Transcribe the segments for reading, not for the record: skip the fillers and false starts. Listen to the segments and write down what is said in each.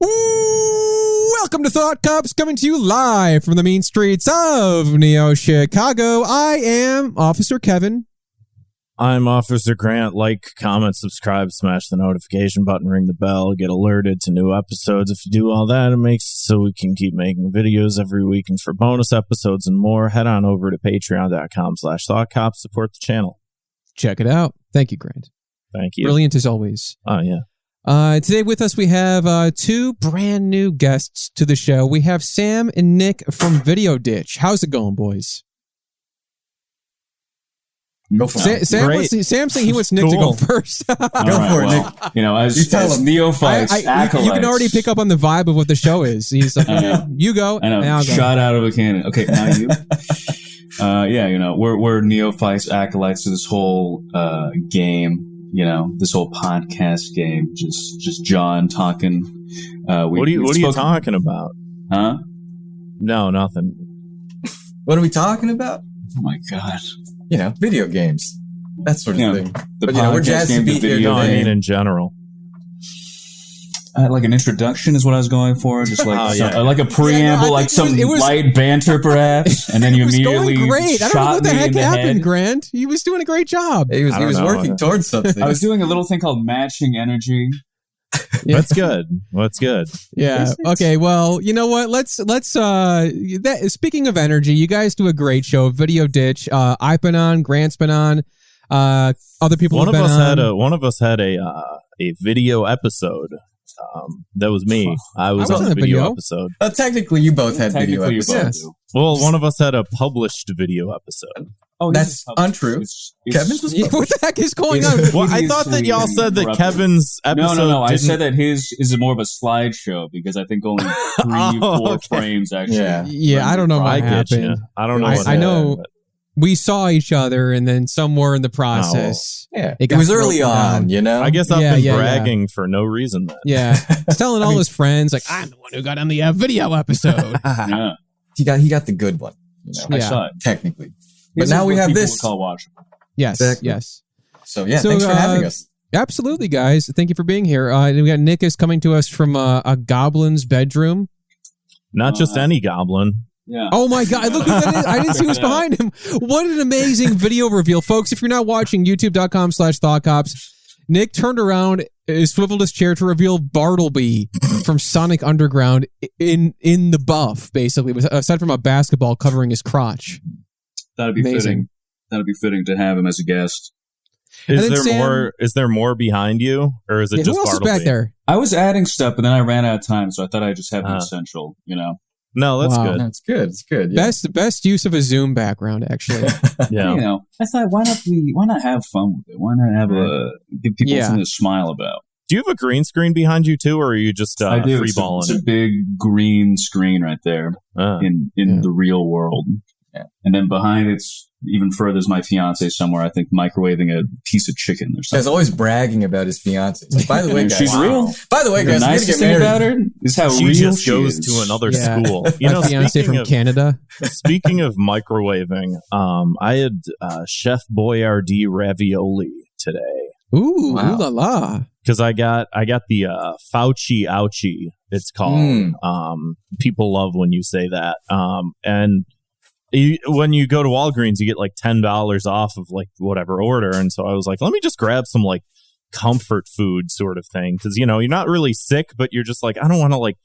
Welcome to Thought Cops, coming to you live from the mean streets of Neo Chicago. I am Officer Kevin. I'm Officer Grant. Like, comment, subscribe, smash the notification button, ring the bell, get alerted to new episodes. If you do all that, it makes it so we can keep making videos every week. And for bonus episodes and more, head on over to patreon.com/thoughtcops. Support the channel. Check it out. Thank you, Grant. Thank you. Brilliant as always. Oh, yeah. Today with us, we have two brand new guests to the show. We have Sam and Nick from Video Ditch. How's it going, boys? Go for it. Sam's saying he wants Nick to go first. Go for it, Nick. You know, as neophytes, acolytes. You can already pick up on the vibe of what the show is. He's like, you go, I know. and I'll go. Shot out of a cannon. Okay, now you. Yeah, you know, we're neophytes, acolytes to this whole game. You know, this whole podcast game. Just John talking. What are you talking about? Huh? No, nothing. What are we talking about? Oh my god. You know, video games. That sort of thing. But you know, we're jazz to be here today. I mean, in general. Like an introduction is what I was going for. Just like like a preamble, like some it was light banter, perhaps, and then you immediately going great. I don't know what the heck happened, Grant. He was doing a great job. He was working towards something. I was doing a little thing called matching energy. Yeah. That's good. That's good. Yeah. Okay. Well, you know what? Let's. Speaking of energy, you guys do a great show. Video Ditch. I've been on. Grant's been on. Other people. One have of been us on. had one of us had a video episode. That was me. I was on the video episode. Technically, you both had video episodes. Well, one of us had a published video episode. Oh, that's untrue. Kevin's was what the heck is going on? Well, I thought that y'all said that Kevin's episode. No. I said that his is more of a slideshow because I think only 3-4 frames actually. Yeah. I don't know what happened. I don't know. I know. We saw each other, and then somewhere in the process, it was early on, you know? I guess I've been bragging for no reason then. Yeah. He's telling all his friends, like, I'm the one who got on the video episode. Yeah. He got the good one. You know? I saw it. Technically. But now we have this. Call watchable. Yes, exactly. yes. So, thanks for having us. Absolutely, guys. Thank you for being here. We got Nick is coming to us from a goblin's bedroom. Not just any goblin. Yeah. Oh my God! Look who that is! I didn't see who's behind him. What an amazing video reveal, folks! If you're not watching, YouTube.com/ThoughtCops. Nick turned around, swiveled his chair to reveal Bartleby from Sonic Underground in the buff, basically, aside from a basketball covering his crotch. That'd be fitting. That'd be fitting to have him as a guest. Is there more behind you, or is it just who else Bartleby? is back there? I was adding stuff, but then I ran out of time, so I thought I'd just have the essential. You know. No, that's good. That's good. It's good. Yeah. Best use of a Zoom background, actually. Yeah. You know, I thought, why not have fun with it? Why not give people something to smile about? Do you have a green screen behind you too, or are you just I do. free balling? It's a big green screen right there in the real world. Yeah. And then behind it's even further is my fiance somewhere, I think, microwaving a piece of chicken or something. He's always bragging about his fiance. Like, by the way, guys, she's real. By the way, guys, the nicest thing about her is how she real just she goes is. to another school. You My know, fiance from Canada. Speaking of microwaving, I had Chef Boyardee ravioli today. Ooh, ooh la la! Because I got the Fauci ouchie. It's called. People love when you say that. And when you go to Walgreens, you get like $10 off of like whatever order. And so I was like, let me just grab some like comfort food sort of thing. Because, you know, you're not really sick, but you're just like, I don't want to like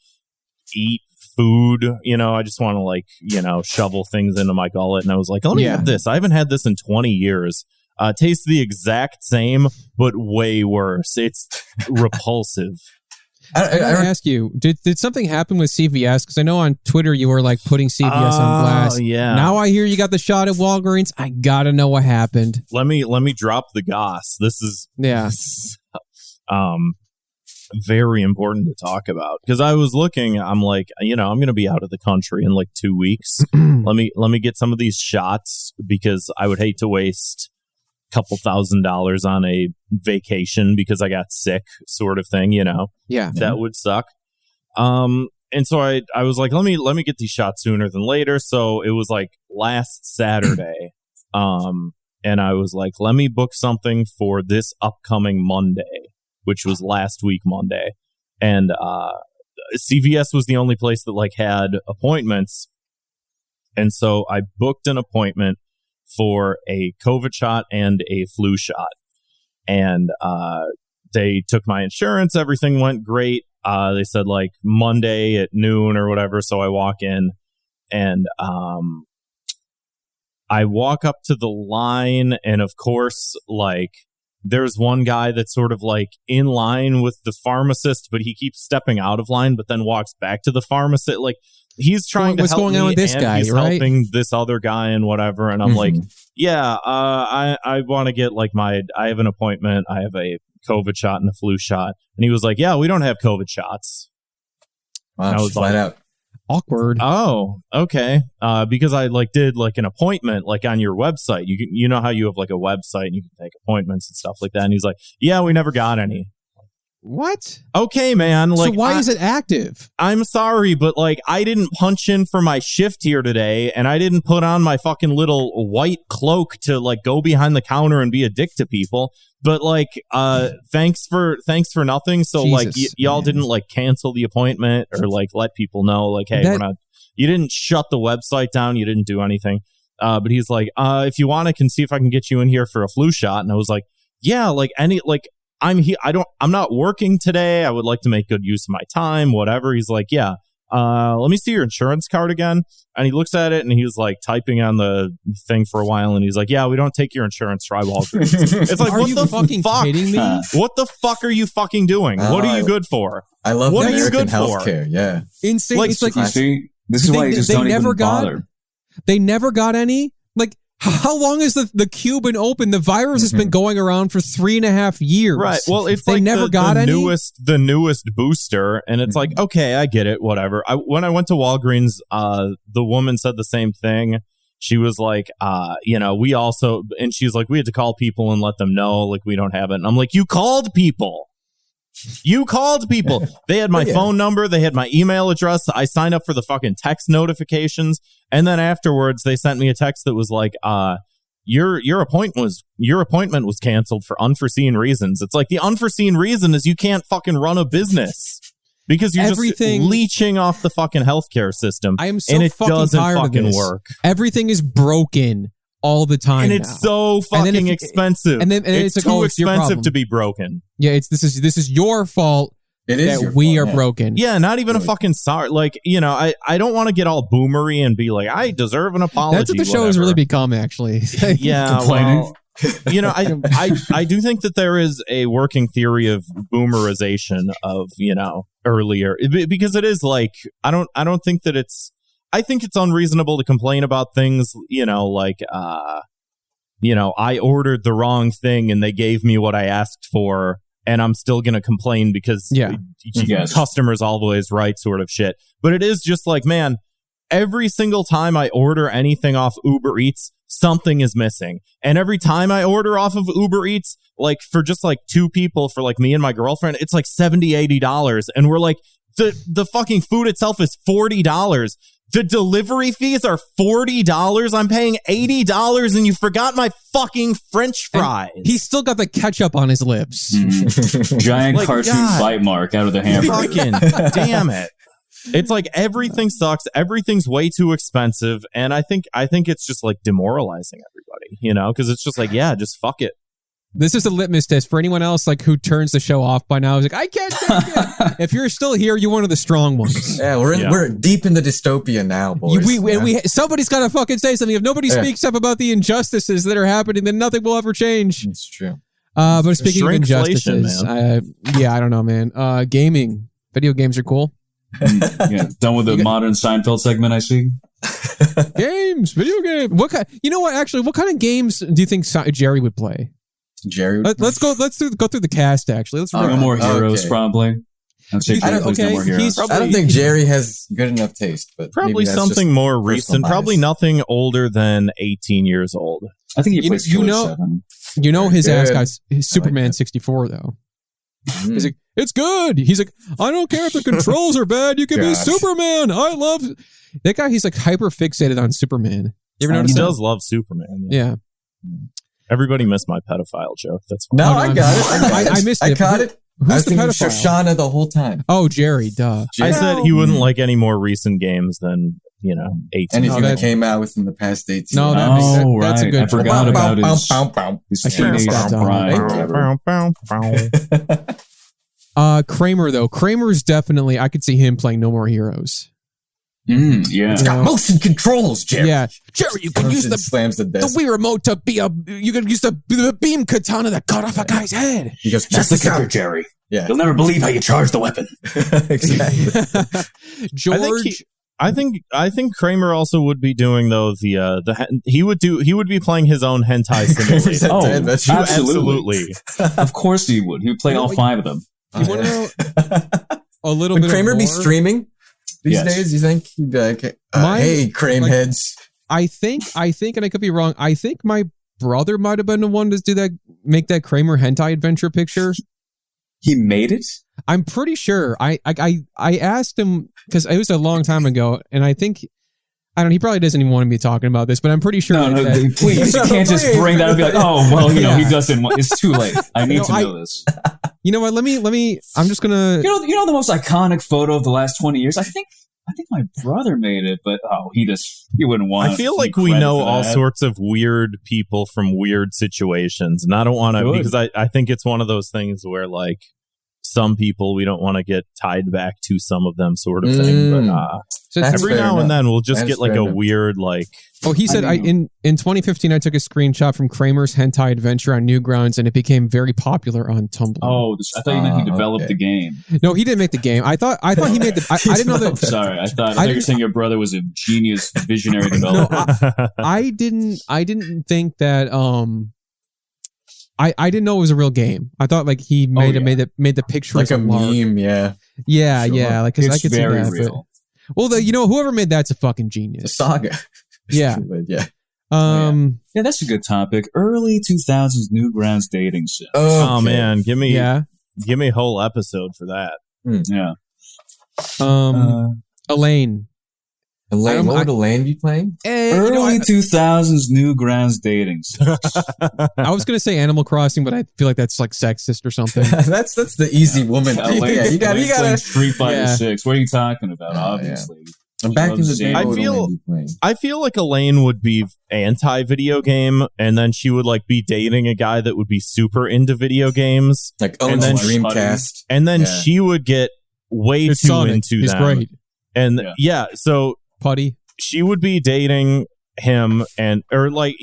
eat food. You know, I just want to like, you know, shovel things into my gullet. And I was like, let me have this. I haven't had this in 20 years. Tastes the exact same, but way worse. It's repulsive. I ask you, did something happen with CVS? Because I know on Twitter you were like putting CVS on blast. Yeah. Now I hear you got the shot at Walgreens. I gotta know what happened. Let me drop the goss. This is very important to talk about because I was looking. I'm like, you know, I'm going to be out of the country in like 2 weeks. let me get some of these shots because I would hate to waste couple $1,000s on a vacation because I got sick, sort of thing, you know. Yeah, that would suck. And so I was like, let me get these shots sooner than later. So it was like last Saturday, and I was like, let me book something for this upcoming Monday, which was last week Monday, and CVS was the only place that like had appointments. And so I booked an appointment for a COVID shot and a flu shot. And they took my insurance. Everything went great. They said like Monday at noon or whatever. So I walk in and I walk up to the line. And of course, like there's one guy that's sort of like in line with the pharmacist, but he keeps stepping out of line, but then walks back to the pharmacist. Like he's trying to help going on with this guy, he's right? helping this other guy and whatever. And I'm like, yeah, I want to get like I have an appointment. I have a COVID shot and a flu shot. And he was like, yeah, we don't have COVID shots. Wow, I was flat like, out. Awkward. Oh, okay. Because I like did like an appointment like on your website. You know how you have like a website and you can take appointments and stuff like that. And he's like, yeah, we never got any. What? Okay, man. Like, so why is it active? I'm sorry, but like I didn't punch in for my shift here today, and I didn't put on my fucking little white cloak to like go behind the counter and be a dick to people. But like, thanks for nothing. So Jesus, like, y'all didn't like cancel the appointment or like let people know like, hey, we're not. You didn't shut the website down. You didn't do anything. But he's like, if you want, I can see if I can get you in here for a flu shot. And I was like, yeah, like any like. I'm here. I'm not working today. I would like to make good use of my time, whatever. He's like, yeah, let me see your insurance card again. And he looks at it and he's like typing on the thing for a while. And he's like, yeah, we don't take your insurance. Try Walgreens. It's like, what the fucking kidding me? What the fuck are you fucking doing? What are you good for? I love what American are you good healthcare. for? Yeah. Insane. Like, it's like, see, this is why you just don't even bother. They never got any. Like, how long has the queue been open? The virus has been going around for 3.5 years. Right. Well, it's they like never got the any? newest booster, and it's like, okay, I get it, whatever. When I went to Walgreens, the woman said the same thing. She was like, we also, and she's like, we had to call people and let them know, like, we don't have it. And I'm like, you called people. You called people. They had my phone number. They had my email address. I signed up for the fucking text notifications. And then afterwards, they sent me a text that was like, your appointment was canceled for unforeseen reasons. It's like the unforeseen reason is you can't fucking run a business because you're just leeching off the fucking healthcare system. I am so and it fucking doesn't tired fucking of this. work. Everything is broken all the time, and it's so fucking expensive. And then it's like, too expensive to be broken. Yeah, this is your fault. It is that we are broken. Yeah, not even a fucking sorry. Like, I don't want to get all boomery and be like, I deserve an apology. That's what the show has really become, actually. Yeah, complaining. Well, I do think that there is a working theory of boomerization of earlier, because it is like I don't think that it's. I think it's unreasonable to complain about things, like I ordered the wrong thing and they gave me what I asked for. And I'm still going to complain because customers always right sort of shit. But it is just like, man, every single time I order anything off Uber Eats, something is missing. And every time I order off of Uber Eats, like for just like two people, for like me and my girlfriend, it's like $70, $80. And we're like, the fucking food itself is $40. The delivery fees are $40. I'm paying $80 and you forgot my fucking French fries. And he's still got the ketchup on his lips. Giant cartoon bite mark out of the hamburger. Fucking damn it. It's like everything sucks. Everything's way too expensive. And I think it's just like demoralizing everybody, because it's just like, yeah, just fuck it. This is a litmus test for anyone else like who turns the show off by now. Is like, I can't take it. If you're still here, you're one of the strong ones. Yeah, we're deep in the dystopia now, boys. Somebody's got to fucking say something. If nobody speaks up about the injustices that are happening, then nothing will ever change. It's true. But speaking of injustices, I don't know, man. Gaming, video games are cool. Done with the modern Seinfeld segment, I see. Games, video game. What kind? You know what? Actually, what kind of games do you think Jerry would play? Jerry. Let's go through the cast. Actually, let's no more heroes. Probably. I'd say no more heroes. I don't think Jerry has good enough taste, but probably something more recent. Probably nothing older than 18 years old. I think he plays 7. His ass got his Superman 64 though. He's like, it's good. He's like, I don't care if the controls are bad. You can be Superman. I love that guy. He's like hyper fixated on Superman. You ever notice he that? does love Superman. Yeah. Everybody missed my pedophile joke. That's fine. No, I got it. I missed it. I caught it. Who's I was the thinking pedophile? Shoshana the whole time. Oh, Jerry, duh. I said he wouldn't like any more recent games than 18. Anything that- that came out within the past 18. No, that makes that's a right. good I forgot about his I should've teenage stopped on prime. Bow. Kramer though. Kramer's definitely. I could see him playing No More Heroes. Yeah. It's got motion controls, Jerry. Yeah, Jerry, you can use the slams the desk. Wii remote to be a. You can use the beam katana that cut off a guy's head. He goes, Just the kicker, Jerry. Yeah, You'll never believe how you charge the weapon. exactly. George. I think Kramer also would be doing though he would be playing his own hentai simulator. Oh, That's Absolutely. Of course he would. He would play all 5 of them. You want to know a little Would bit? Kramer of be lore? streaming these Yes. days? You think he'd be like, My- "Hey, Crame like- heads." I think, and I could be wrong. I think my brother might have been the one to do that, make that Kramer hentai adventure picture. He made it? I'm pretty sure. I asked him because it was a long time ago, and I think he probably doesn't even want to be talking about this, but I'm pretty sure. No, that, please. You can't just bring that up and be like, oh, well, he doesn't want. It's too late. I need to I- know this. you know what? Let me. I'm just gonna. You know the most iconic photo of the last 20 years? I think my brother made it, but he wouldn't want. I feel any like we credit know for all that. sorts of weird people from weird situations, and I don't want to Good. because I think it's one of those things where like some people we don't want to get tied back to some of them sort of thing, but So That's every fair now and enough. then we'll just That's get like fair a enough. weird like Oh, he said in 2015 I took a screenshot from Kramer's hentai adventure on Newgrounds, and it became very popular on Tumblr. Oh, I thought you meant he developed okay. the game. No, he didn't make the game. I thought he made the. I didn't know that. Sorry, I thought you were saying your brother was a genius visionary developer. I didn't think that. I didn't know it was a real game. I thought like he made the picture Like as a lark. meme, yeah. Yeah, Sure. yeah. Like 'cause I It's could see very that. real. But, well, whoever made that's a fucking The genius. saga. Yeah. But yeah. Yeah, that's a good topic. Early 2000s Newgrounds dating sim. oh man, give me Yeah. a whole episode for that. Yeah. Elaine. Elaine, what would Elaine be playing? Early 2000s Newgrounds dating sim. I was gonna say Animal Crossing, but I feel like that's like sexist or something. that's the easy woman thing. Elaine- Yeah, you Elaine playing gotta. Street Fighter Yeah. 6. What are you talking about? Oh, Obviously. Back in the day, I what would feel- Elaine be playing? I feel like Elaine would be anti-video game, and then she would like be dating a guy that would be super into video games, Like and owns then Dreamcast. and then Yeah. she would get way It's too Sonic. into He's them. great. And Yeah. so Putty. she would be dating him or like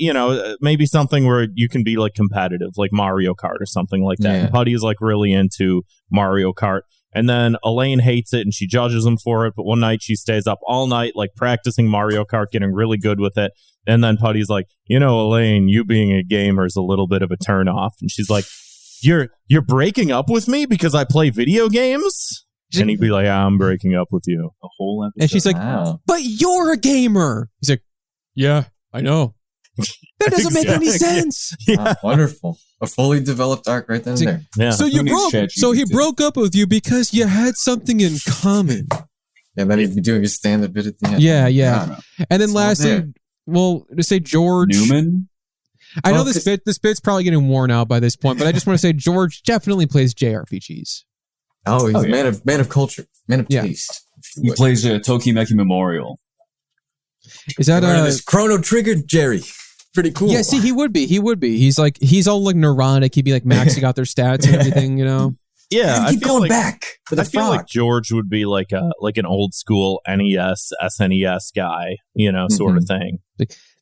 maybe something where you can be like competitive, like Mario Kart or something like that. Yeah. And Putty is like really into Mario Kart, and then Elaine hates it and she judges him for it, but one night she stays up all night like practicing Mario Kart, getting really good with it, and then Putty's like, Elaine, you being a gamer is a little bit of a turn off, and she's like, you're breaking up with me because I play video games? And he'd be like, I'm breaking up with you. A whole episode. And she's like, Wow. but you're a gamer. He's like, yeah, I know. That doesn't make any Exactly. sense. Wow, wonderful. A fully developed arc right then and there. Yeah. So Who needs ChatGPT? So he broke up with you because you had something in common. And then he'd be doing a stand-up bit at the end. Yeah, I yeah. don't know. And then It's all lastly, there. well, to say George. Newman? I know Well, this bit's probably getting worn out by this point, but I just want to say George definitely plays JRPGs. Oh, he's Oh, a yeah. man of culture, man of Yeah. taste. if you He would. plays Tokimeki Memorial. Is that Get rid of this Chrono Trigger Jerry? Pretty cool. Yeah, see, he would be. He's all like neurotic. He'd be like maxing out their stats and everything, Yeah, Man, I keep feel going like back for the I feel frog. like George would be like an old school NES, SNES guy, sort of thing.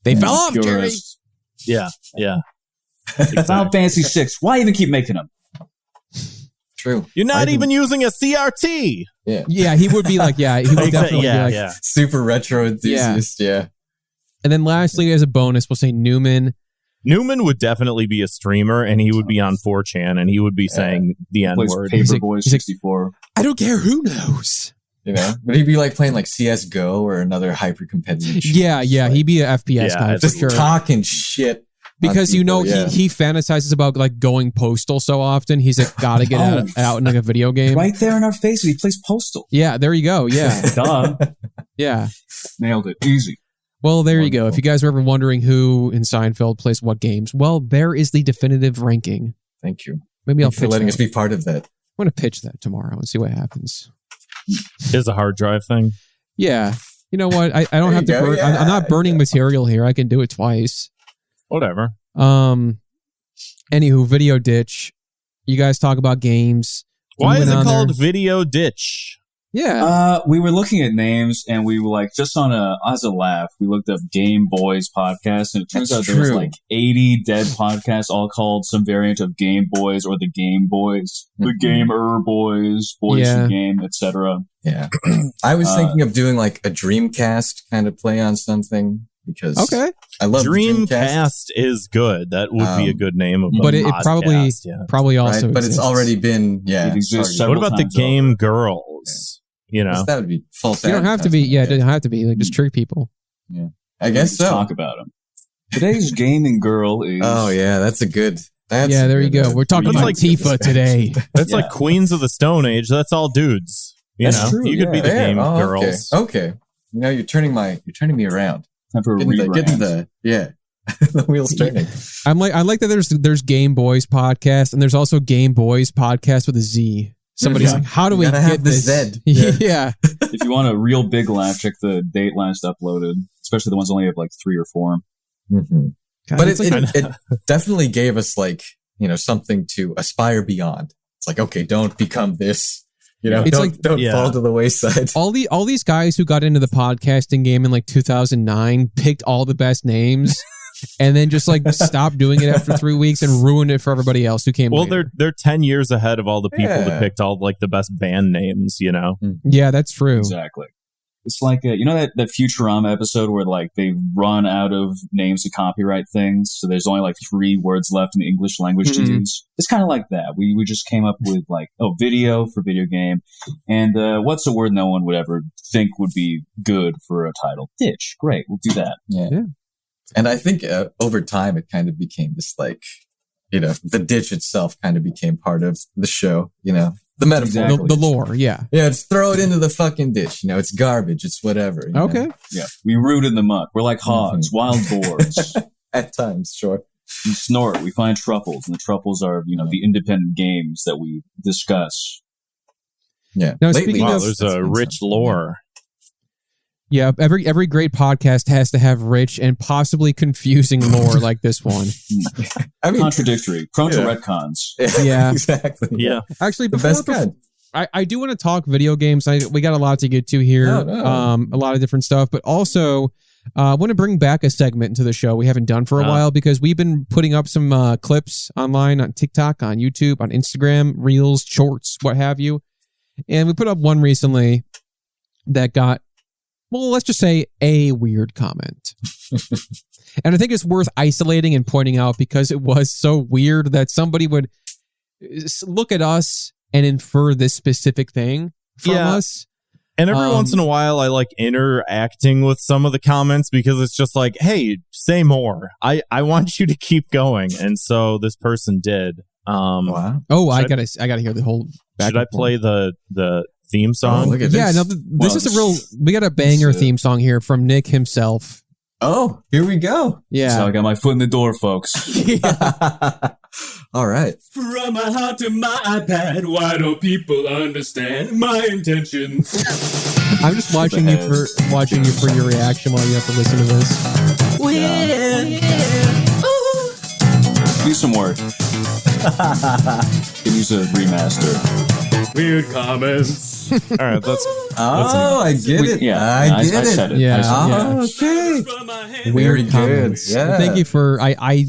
They fell off, Jerry. Purist. Yeah. Final Fantasy 6. Why even keep making them? True. You're I not can- even using a CRT. Yeah. Yeah, he would be like, he would definitely be like. yeah. Super retro enthusiast. Yeah. And then lastly, as a bonus, we'll say Newman. Newman would definitely be a streamer, and he would be on 4chan, and he would be saying the N Plays word. Paperboy he's like- 64. I don't care who knows. You know, but he'd be like playing like CS:GO or another hyper competitive. Yeah, he'd be an FPS Yeah, guy for just sure. talking shit. Because on people, he fantasizes about like going postal so often. He's like gotta get out in like a video game. Right there in our faces. He plays Postal. Yeah, there you go. Yeah, Duh. yeah. Nailed it. Easy. Well, there you go. If you guys were ever wondering who in Seinfeld plays what games, well, there is the definitive ranking. Thank you. Maybe I'll Thanks for fix letting that. us be part of that. going to pitch that tomorrow and see what happens. Is a hard drive thing? Yeah. You know what? I don't have to burn. Yeah. I'm not burning material here. I can do it twice. Whatever. Anywho, Video Ditch. You guys talk about games. Why is it called there. Video Ditch? Yeah. We were looking at names, and we were like, just as a laugh, we looked up Game Boys podcast, and it turns out there's like 80 dead podcasts, all called some variant of Game Boys or the Game Boys, the Gamer Boys, Boys Yeah. the Game, etc. Yeah. I was thinking of doing like a Dreamcast kind of play on something because I love Dreamcast Dreamcast. is good. That would be a good name of but a it podcast, probably also Right? But it's exists. already been, It exists What several about the times Game over. Girls? You know, That would be false. You don't have to be. Yeah, it doesn't have to be. Like, just trick people. Yeah. I guess Let's so. talk about them. Today's gaming girl is... Oh, yeah. That's a good... Yeah, there you go. We're talking That's about like- Tifa today. that's Yeah. like Queens of the Stone Age. That's all dudes. You That's know, true, you could be the yeah. Game Oh, Girls. Okay. Now you're turning me around. Time for a Getting rebrand. the wheels turning. I like that there's Game Boys podcast and there's also Game Boys podcast with a Z. Somebody's Yeah. like, how do we gotta get have the this? Z. Yeah. If you want a real big laugh, check the date last uploaded, especially the ones only have like 3 or 4. Mm-hmm. God, But it's it definitely gave us like, something to aspire beyond. It's like, okay, don't become this. It's don't Yeah. fall to the wayside. all these guys who got into the podcasting game in like 2009 picked all the best names and then just like stopped doing it after 3 weeks and ruined it for everybody else who came Well, later. they're 10 years ahead of all the people Yeah. that picked all like the best band names. You know, Yeah, that's true. Exactly. It's like, that Futurama episode where like they run out of names to copyright things, so there's only like 3 words left in the English language to use. It's kind of like that. We just came up with like, video for video game, and what's a word no one would ever think would be good for a title? Ditch. Great, we'll do that. Yeah. Yeah. And I think over time it kind of became this like, the ditch itself kind of became part of the show, the metaphor. Exactly. The lore, yeah. Yeah, just throw it into the fucking ditch. It's garbage. It's whatever. Okay. Yeah, we root in the muck. We're like hogs, wild boars. At times, sure. We snort. We find truffles, and the truffles are, the independent games that we discuss. Yeah. Now, Lately, speaking wow, of- there's that's a been rich something, lore. Yeah, every great podcast has to have rich and possibly confusing lore like this one. I mean, Contradictory, prone to Yeah. retcons. Yeah. exactly. Yeah. Actually, The before, best kind. I do want to talk video games. We got a lot to get to here. No. A lot of different stuff, but also I want to bring back a segment into the show we haven't done for a while because we've been putting up some clips online on TikTok, on YouTube, on Instagram, Reels, Shorts, what have you. And we put up one recently that got, well, let's just say a weird comment. And I think it's worth isolating and pointing out because it was so weird that somebody would look at us and infer this specific thing from us. And every once in a while, I like interacting with some of the comments because it's just like, hey, say more. I want you to keep going. And so this person did. Wow. Oh, I Should gotta hear the whole back Should I and forth. play the theme Oh, song? look at Yeah, this. no, this Well, is a real. We got a banger this, theme song here from Nick himself. Oh, here we go. Yeah, So I got my foot in the door, folks. All right. From my heart to my iPad, why don't people understand my intentions? I'm just watching you for your reaction while you have to listen to this. Do some work. Can use a remaster. Weird comments. All right, that's Oh, I get it. Yeah, I get I it. said it. Yeah. I said it. Oh, okay. From my hand. Weird Very good. comments. Yeah. Thank you for. I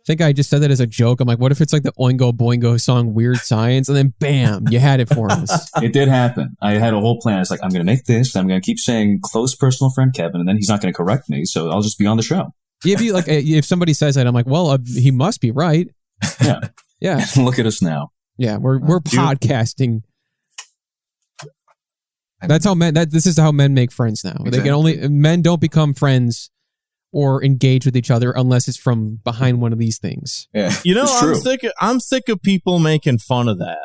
think I just said that as a joke. I'm like, what if it's like the Oingo Boingo song "Weird Science" and then bam, you had it for us. It did happen. I had a whole plan. It's like, I'm going to make this. I'm going to keep saying close personal friend Kevin, and then he's not going to correct me, so I'll just be on the show. If somebody says that, I'm like, well, he must be right. Yeah. Yeah, Look at us now. yeah. We're podcasting. That's how men. This is how men make friends now. They can only men don't become friends or engage with each other unless it's from behind one of these things. Yeah. you know, It's true. I'm sick of people making fun of that.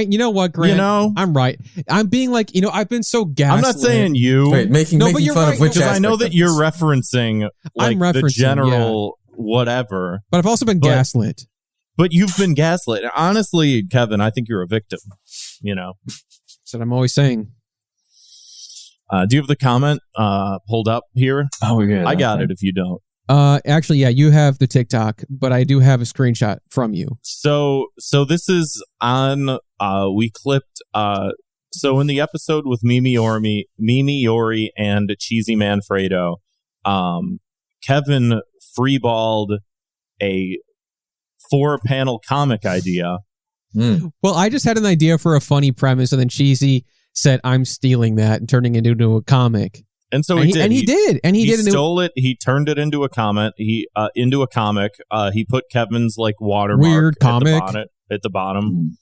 You know what, Grant? You know? I'm right. I'm being like, I've been so gaslit. I'm not saying you, Wait, making No, but making you're fun right, of which because I know aspect that of you're this? referencing like I'm the referencing, general whatever. but I've also been But- gaslit. But you've been gaslit. Honestly, Kevin, I think you're a victim. You know. That's what I'm always saying. Do you have the comment pulled up here? Oh, yeah. I got it if you don't. Actually, yeah, you have the TikTok, but I do have a screenshot from you. So this is on, we clipped, so in the episode with Mimi Yori and Cheesy Manfredo, Kevin freeballed a 4-panel comic idea. Well, I just had an idea for a funny premise, and then Cheesy said, I'm stealing that and turning it into a comic. And so he did. He stole it. He turned it into a comment. Into a comic. He put Kevin's like watermark weird comic at the bottom.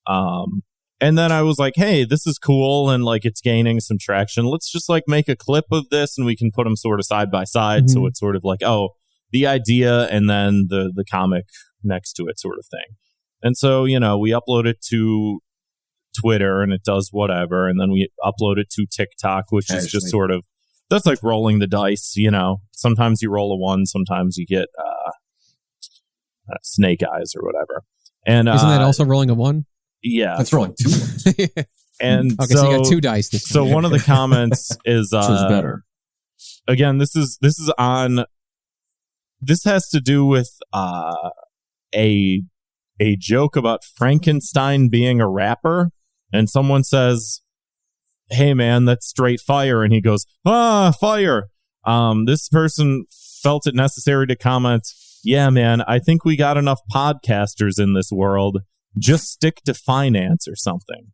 And then I was like, hey, this is cool, and like it's gaining some traction. Let's just like make a clip of this, and we can put them sort of side by side. So it's sort of like, oh, the idea and then the comic next to it, sort of thing. And so, you know, we upload it to Twitter and it does whatever, and then we upload it to TikTok, which is just sort of, that's like rolling the dice, you know. Sometimes you roll a 1, sometimes you get snake eyes or whatever. And isn't that also rolling a 1? Yeah, that's rolling 2 ones. And okay, so you got 2 dice this time. So one of the comments is better. Again, this has to do with a joke about Frankenstein being a rapper, and someone says, hey man, that's straight fire, and he goes, fire. This person felt it necessary to comment, yeah man, I think we got enough podcasters in this world, just stick to finance or something.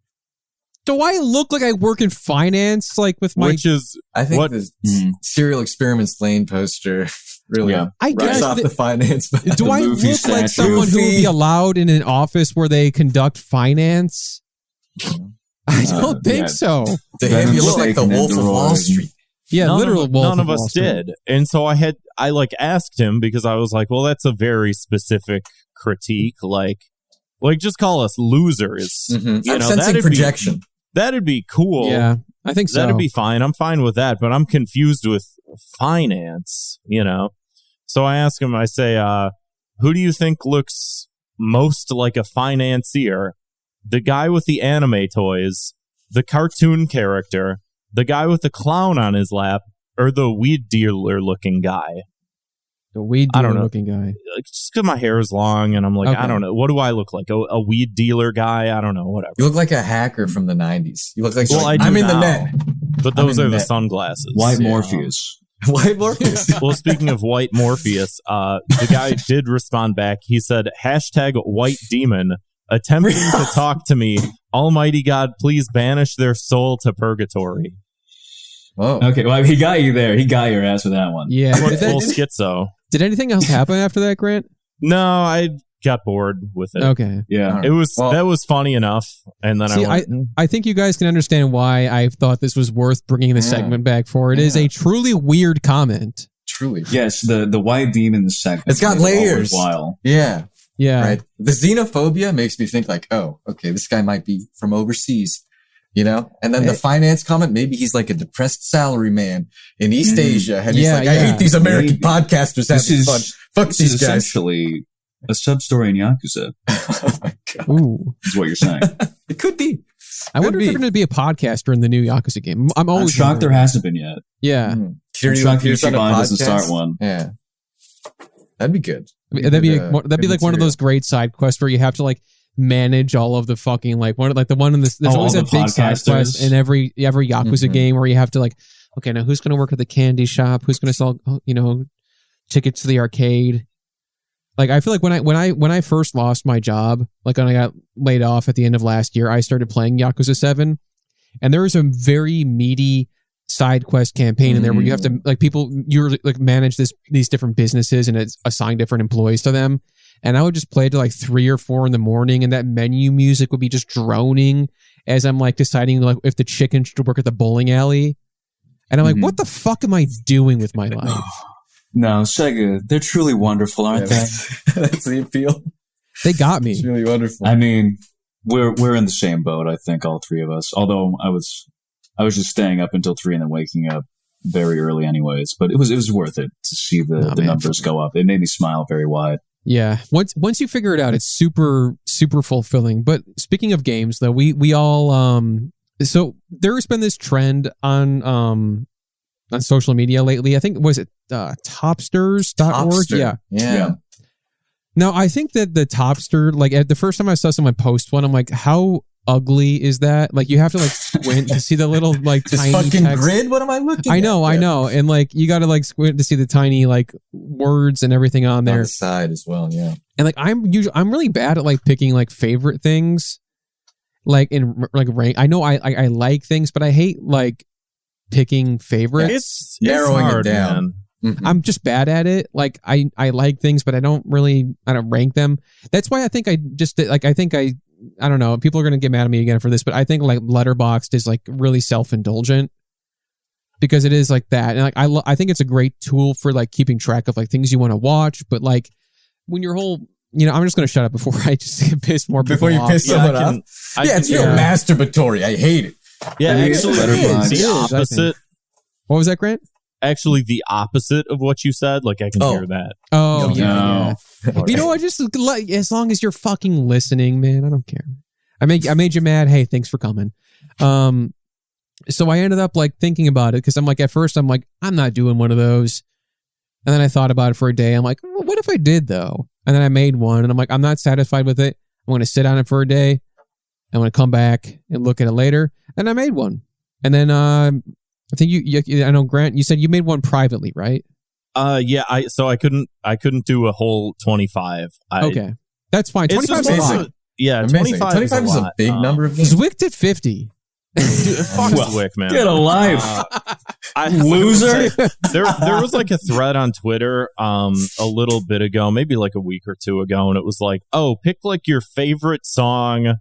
Do I look like I work in finance, like with my... I think the Serial Experiments Lane poster really I guess off the finance. Do I look like someone who would be allowed in an office where they conduct finance? I don't think so. To him, you look like the Wolf of Wall Street. Yeah, literal Wolf. None of us did. And so I asked him, because I was like, well, that's a very specific critique. Like just call us losers. You know, sensing projection. That'd be cool. Yeah, I think so. That'd be fine. I'm fine with that, but I'm confused with finance, you know? So I ask him, I say, who do you think looks most like a financier? The guy with the anime toys, the cartoon character, the guy with the clown on his lap, or the weed dealer looking guy? The weed dealer looking guy. Just because my hair is long and I'm like, okay. I don't know. What do I look like? A weed dealer guy? I don't know. Whatever. You look like a hacker from the 90s. You look like, I'm in the net. But those are the sunglasses. White Morpheus. White Morpheus. Well, speaking of White Morpheus, the guy did respond back. He said, #white demon, attempting to talk to me. Almighty God, please banish their soul to purgatory. Oh. Okay, well, he got you there. He got your ass with that one. Yeah. Full schizo. Did anything else happen after that, Grant? No, I got bored with it. Okay. Yeah. It was that was funny enough. And then I think you guys can understand why I thought this was worth bringing the segment back for. It is a truly weird comment. Truly. Yes, the white demon segment. It's got layers. Yeah. Yeah. Right. The xenophobia makes me think like, oh, okay, this guy might be from overseas. You know, and then the finance comment, maybe he's like a depressed salary man in East Asia. And he's like, I hate these American podcasters having fun. Fuck these guys. Essentially a sub-story in Yakuza. Oh my God. Ooh. Is what you're saying. It could be. I wonder if they're going to be a podcaster in the new Yakuza game. I'm shocked there hasn't been yet. Yeah. I'm shocked Ichiban doesn't start one. Yeah. That'd be good. That'd be like one of those great side quests where you have to like manage all of the fucking there's always a big side quest in every Yakuza game where you have to like, okay, now who's going to work at the candy shop? Who's going to sell, tickets to the arcade? Like, I feel like when I first lost my job, like when I got laid off at the end of last year, I started playing Yakuza 7, and there was a very meaty side quest campaign in there where you have to manage these different businesses and assign different employees to them. And I would just play to like 3 or 4 in the morning, and that menu music would be just droning as I'm like deciding like if the chicken should work at the bowling alley. And I'm like, what the fuck am I doing with my life? No, Sega, they're truly wonderful, aren't they? That's the appeal. They got me. It's really wonderful. I mean, we're in the same boat, I think, all 3 of us. Although I was just staying up until 3 and then waking up very early anyways. But it was worth it to see the numbers go up. It made me smile very wide. Yeah. Once you figure it out, it's super, super fulfilling. But speaking of games, though, we all so there's been this trend on social media lately. I think was it topsters.org? Yeah. Now I think that the Topster, like at the first time I saw someone post one, I'm like, how ugly is that? Like you have to like squint to see the little like This tiny fucking text. grid. What am I looking? I know, and like you got to like squint to see the tiny like words and everything on On there. the side as well. Yeah. And like I'm really bad at like picking like favorite things, like in like rank. I know I like things, but I hate like picking favorites. It's narrowing hard, it down. man. Mhm. I'm just bad at it. Like I like things, but I don't rank them. That's why I think I don't know. People are going to get mad at me again for this, but I think like Letterboxd is like really self-indulgent because it is like that. And like I think it's a great tool for like keeping track of like things you want to watch. But like when your whole, I'm just going to shut up before I just piss more people Before you off. piss someone off. It's real masturbatory. I hate it. Yeah, actually, Letterboxd. the opposite. What was that, Grant? Actually, the opposite of what you said. Like I can hear that. Oh, No. yeah. You know, I just like as long as you're fucking listening, man, I don't care. I made you mad. Hey, thanks for coming. So I ended up like thinking about it because I'm like, at first I'm like, I'm not doing one of those. And then I thought about it for a day. I'm like, well, what if I did though? And then I made one and I'm like, I'm not satisfied with it. I'm going to sit on it for a day. I'm going to come back and look at it later. And I made one. And then I think I know Grant, you said you made one privately, right? Yeah. I couldn't do a whole 25. Okay. That's fine. It's 25 is just a lot. amazing. Yeah, Amazing. 25 is a big number of games. Zwick did 50. Dude, fuck Zwick, man. Get a life. Loser. There was like a thread on Twitter a little bit ago, maybe like a week or two ago, and it was like, oh, pick like your favorite song,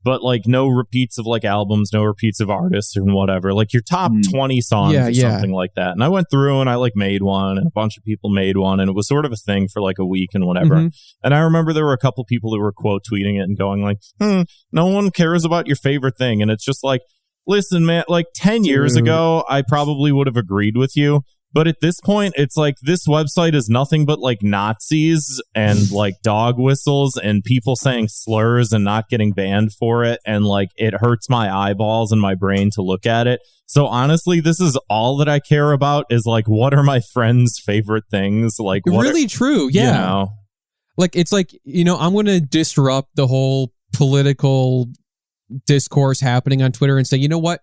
but like no repeats of like albums, no repeats of artists and whatever. Like your top 20 songs or something like that. And I went through and I like made one and a bunch of people made one and it was sort of a thing for like a week and whatever. Mm-hmm. And I remember there were a couple people who were quote tweeting it and going like, no one cares about your favorite thing. And it's just like, listen, man, like 10 years ago, I probably would have agreed with you. But at this point, it's like this website is nothing but like Nazis and like dog whistles and people saying slurs and not getting banned for it. And like it hurts my eyeballs and my brain to look at it. So honestly, this is all that I care about is like, what are my friends' favorite things? Like, what really true. Yeah. You know? Like, it's like, I'm going to disrupt the whole political discourse happening on Twitter and say, you know what?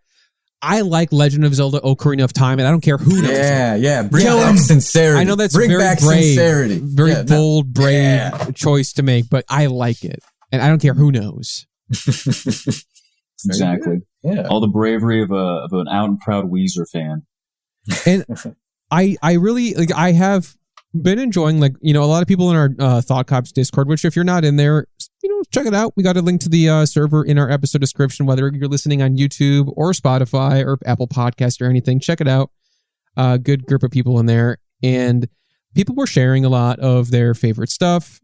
I like Legend of Zelda Ocarina of Time, and I don't care who knows. Yeah. Bring back sincerity. I know that's Bring very back brave, sincerity. very bold, brave choice to make, but I like it, and I don't care who knows. Exactly. Yeah. All the bravery of an out and proud Weezer fan. And I really like. I have been enjoying like a lot of people in our Thought Cops Discord. Which if you're not in there, check it out. We got a link to the server in our episode description. Whether you're listening on YouTube or Spotify or Apple Podcast or anything, check it out. Good group of people in there, and people were sharing a lot of their favorite stuff.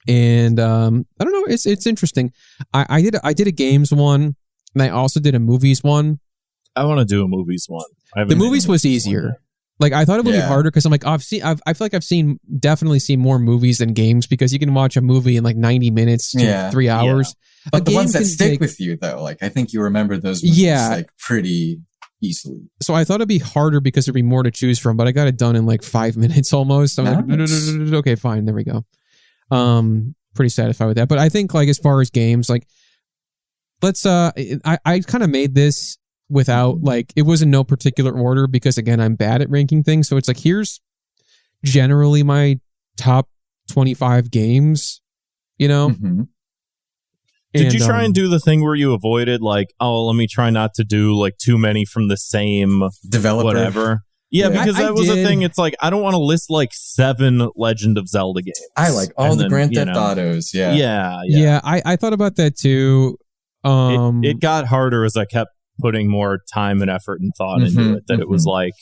And I don't know, it's interesting. I did a games one, and I also did a movies one. I want to do a movies one. The movies was easier. Like I thought it would be harder because I'm like, I feel like I've definitely seen more movies than games because you can watch a movie in like 90 minutes to 3 hours. Yeah. But the ones that stick with you though, like I think you remember those movies like pretty easily. So I thought it'd be harder because there'd be more to choose from, but I got it done in like 5 minutes almost. I'm like, okay, fine, there we go. Pretty satisfied with that. But I think like as far as games, like let's I kind of made this without like it was in no particular order because again I'm bad at ranking things. So it's like here's generally my top 25 games, Mm-hmm. Did you try and do the thing where you avoided like, oh, let me try not to do like too many from the same developer, whatever? Yeah, because that was a thing. It's like I don't want to list like 7 Legend of Zelda games. I like all the Grand Theft Autos. Yeah. I thought about that too. It got harder as I kept putting more time and effort and thought into it. That it was like,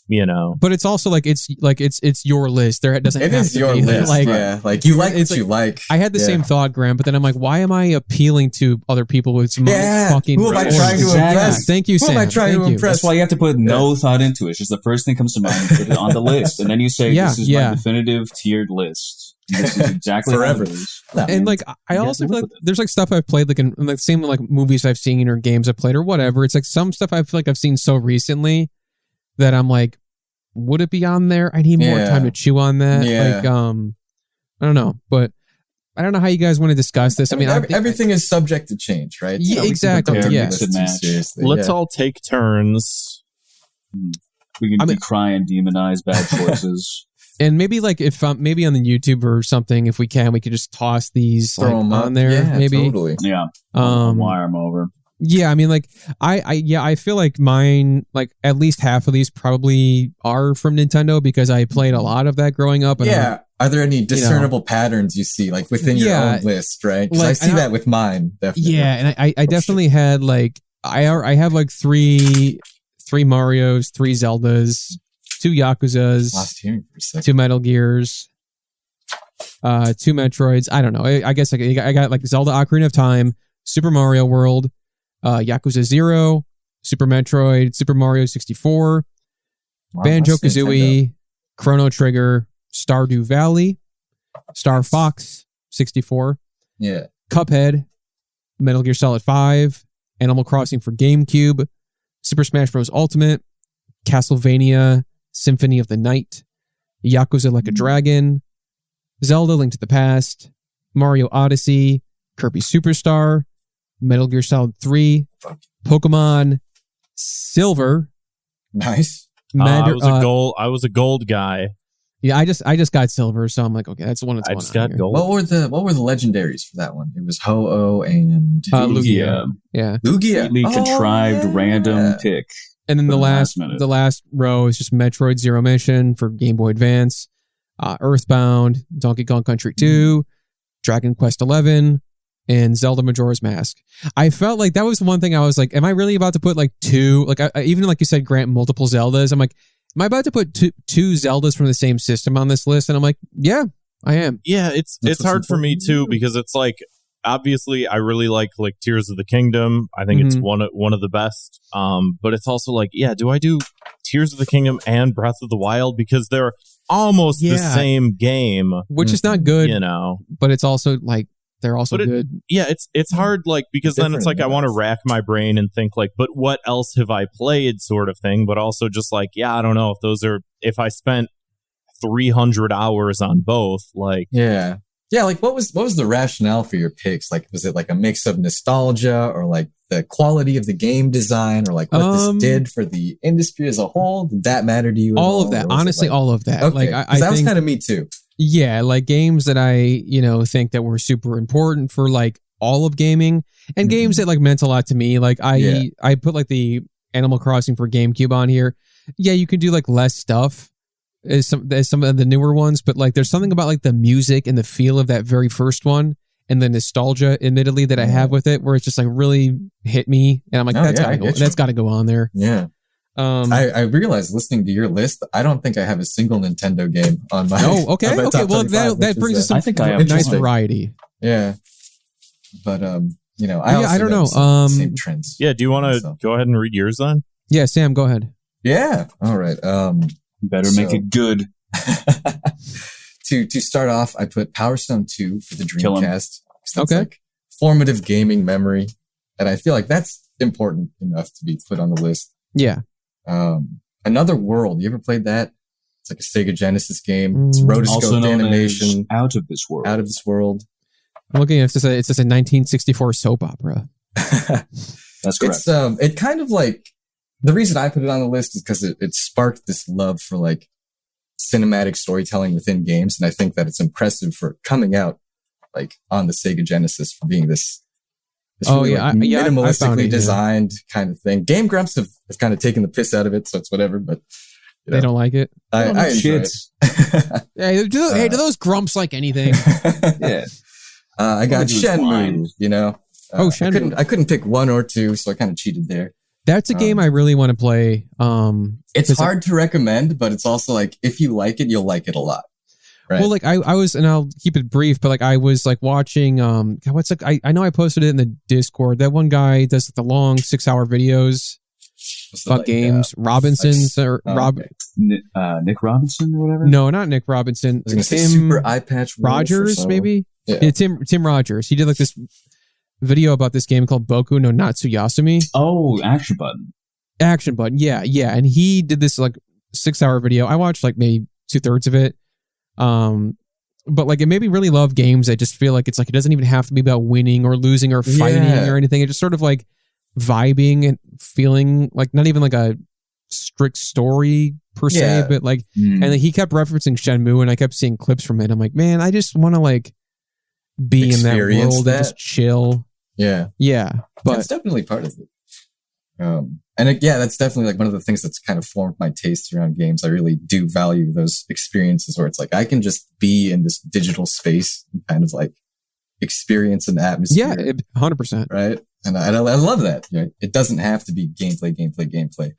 you know. But it's also like it's your list. There doesn't. It have is to your be list. like you like it's what you like. I had the same thought, Graham, but then I'm like, why am I appealing to other people with some fucking? Who am I trying to impress? Thank you, Sam. Who am I trying to impress? That's why you have to put no thought into it. It's just the first thing comes to mind. You put it on the list, and then you say, "This is my definitive tiered list." This is exactly forever. How it is. And like, I also feel like there's like stuff I've played, like in like same like movies I've seen or games I've played or whatever. It's like some stuff I feel like I've seen so recently that I'm like, would it be on there? I need more time to chew on that. Yeah. Like, I don't know, but I don't know how you guys want to discuss this. I mean, everything is subject to change, right? Yeah, exactly. Yeah. Let's all take turns. We can decry and demonize bad choices. And maybe like if maybe on the YouTube or something, if we can, we could just toss these Throw them on there. Yeah, maybe. Totally. Yeah. Wire them over. Yeah, I mean, like, I feel like mine, like, at least half of these probably are from Nintendo because I played a lot of that growing up. And are there any discernible patterns you see, like, within your own list, right? Because I see that with mine, definitely. Yeah, and I definitely had, like, I have, like, three Marios, 3 Zeldas, 2 Yakuzas, Lost hearing for a second. 2 Metal Gears, 2 Metroids. I don't know. I guess I got, like, Zelda Ocarina of Time, Super Mario World, Yakuza 0, Super Metroid, Super Mario 64, Banjo-Kazooie, Chrono Trigger, Stardew Valley, Star Fox 64, Cuphead, Metal Gear Solid 5, Animal Crossing for GameCube, Super Smash Bros. Ultimate, Castlevania, Symphony of the Night, Yakuza Like a Dragon, Zelda Link to the Past, Mario Odyssey, Kirby Superstar, Metal Gear Solid 3, Pokemon Silver. Nice. I was a gold guy. Yeah, I just got silver, so I'm like, okay, that's the one that's I going just on got here. gold. What were the legendaries for that one? It was Ho-Oh and Lugia. Yeah. Lugia. Completely contrived random pick. And then the last row is just Metroid Zero Mission for Game Boy Advance, Earthbound, Donkey Kong Country 2, Dragon Quest 11, and Zelda Majora's Mask. I felt like that was one thing I was like, am I really about to put like 2, like even like you said, Grant, multiple Zeldas? I'm like, am I about to put two Zeldas from the same system on this list? And I'm like, yeah, I am. Yeah, it's hard for me too because it's like, obviously I really like Tears of the Kingdom. I think it's one of the best. But it's also like, yeah, do I do Tears of the Kingdom and Breath of the Wild because they're almost the same game, which is not good, you know. But it's also like they're also good. Yeah, it's hard because then it's like I want to rack my brain and think like, but what else have I played, sort of thing. But also just like, yeah, I don't know if I spent 300 hours on both, like like what was the rationale for your picks? Like, was it like a mix of nostalgia or like the quality of the game design or like what this did for the industry as a whole? Did that matter to you? All of that, honestly, all of that. Okay, like I that was think, kind of me too. Yeah, like games that I think that were super important for like all of gaming, and games that like meant a lot to me. Like I put like the Animal Crossing for GameCube on here. Yeah, you can do like less stuff as some of the newer ones, but like there's something about like the music and the feel of that very first one and the nostalgia, admittedly, that I have with it, where it's just like really hit me, and I'm like, that's got to go on there. Yeah. I realized listening to your list, I don't think I have a single Nintendo game on my. Oh, okay. Okay. Well, that brings us some nice variety. Yeah. But I don't know. Same trends. Yeah. Do you want to go ahead and read yours then? Yeah, Sam, go ahead. Yeah. All right. Better make it good. To start off, I put Power Stone 2 for the Dreamcast. Okay. Like formative gaming memory, and I feel like that's important enough to be put on the list. Yeah. Another World. You ever played that? It's like a Sega Genesis game. It's rotoscoped animation. Out of This World. Out of This World. I'm looking at it's just a 1964 soap opera. That's correct. It's it kind of like the reason I put it on the list is because it sparked this love for like cinematic storytelling within games, and I think that it's impressive for coming out like on the Sega Genesis for being this really, minimalistically designed kind of thing. Game Grumps have kind of taken the piss out of it, so it's whatever. But they don't like it. I enjoy it. Hey, do those grumps like anything? Yeah. I got Shenmue. Shenmue. I couldn't pick one or two, so I kind of cheated there. That's a game I really want to play. It's hard to recommend, but it's also like, if you like it, you'll like it a lot. Right? Well, like I was, and I'll keep it brief, but like I was like watching, what's like, I know I posted it in the Discord. That one guy does the long 6-hour videos about games. Robinson's or Rob. Okay. Nick Robinson or whatever? No, not Nick Robinson. I was gonna say Super Eye Patch Wolf Rogers, maybe? Yeah. Tim Rogers. He did like this video about this game called Boku no Natsuyasumi. Oh, Action Button. Yeah. And he did this like 6-hour video. I watched like maybe 2/3 of it. But like it made me really love games. I just feel like it's like it doesn't even have to be about winning or losing or fighting or anything. It's just sort of like vibing and feeling like not even like a strict story per se, but like and then he kept referencing Shenmue and I kept seeing clips from it. I'm like, man, I just want to like be in that world and just chill. Yeah. But it's definitely part of it. That's definitely like one of the things that's kind of formed my taste around games. I really do value those experiences where it's like I can just be in this digital space and kind of like experience an atmosphere. Yeah, 100%. Right. And I love that. Right? It doesn't have to be gameplay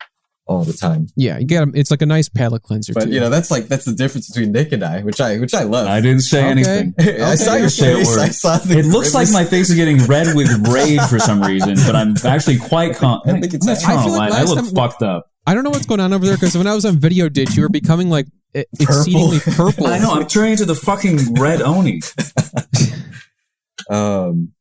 all the time. Yeah, you get it's like a nice palate cleanser. But too. that's the difference between Nick and I, which I love. I didn't say anything. I saw your face. I saw it looks like my face is getting red with rage for some reason, but I'm actually quite calm. I look fucked up. I don't know what's going on over there because when I was on Video Ditch, you were becoming like exceedingly purple. I know. I'm turning into the fucking red Oni.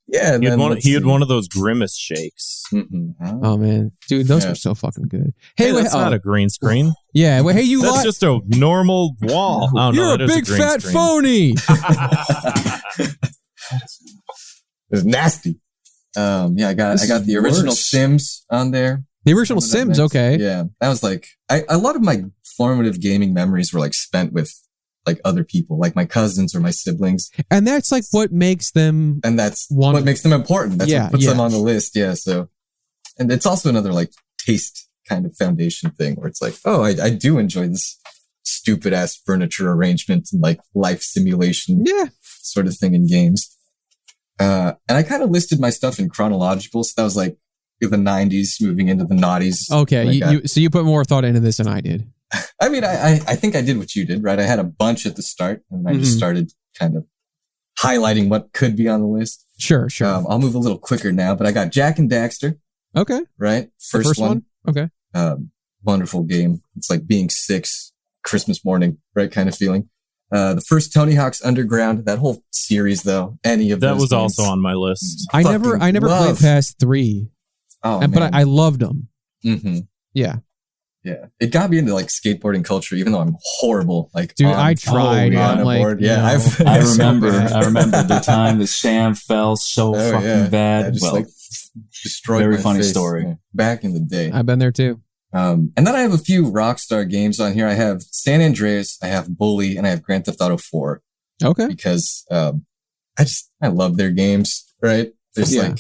Yeah, he had one of those grimace shakes. Oh man, dude, those were so fucking good. Hey, that's not a green screen. Yeah, well, hey, that's just a normal wall. Oh, you're a big fat phony. It's nasty. I got the original Sims on there. The original Sims, okay. Yeah, that was like a lot of my formative gaming memories were like spent with like other people, like my cousins or my siblings. And that's like what makes them... And that's what makes them important. That's what puts them on the list. Yeah, so... And it's also another like taste kind of foundation thing where it's like, oh, I do enjoy this stupid ass furniture arrangement and like life simulation sort of thing in games. And I kind of listed my stuff in chronological. So that was like the 90s moving into the noughties. Okay, so you put more thought into this than I did. I mean, I think I did what you did, right? I had a bunch at the start and I just started kind of highlighting what could be on the list. Sure. I'll move a little quicker now, but I got Jack and Daxter. Okay. Right? First one. Okay. Wonderful game. It's like being 6 Christmas morning, right? Kind of feeling. The first Tony Hawk's Underground, that whole series though, any of that those was games, also on my list. I never played past 3. But I loved them. Mm-hmm. Yeah. Yeah, it got me into like skateboarding culture, even though I'm horrible. Like, dude, I tried. On a board. Yeah, I remember the time that Sam fell so fucking bad. Just like destroyed. Very my funny face. story. Yeah, back in the day, I've been there too. And then I have a few Rockstar games on here. I have San Andreas, I have Bully, and I have Grand Theft Auto 4. Okay, because I love their games. Right? There's like.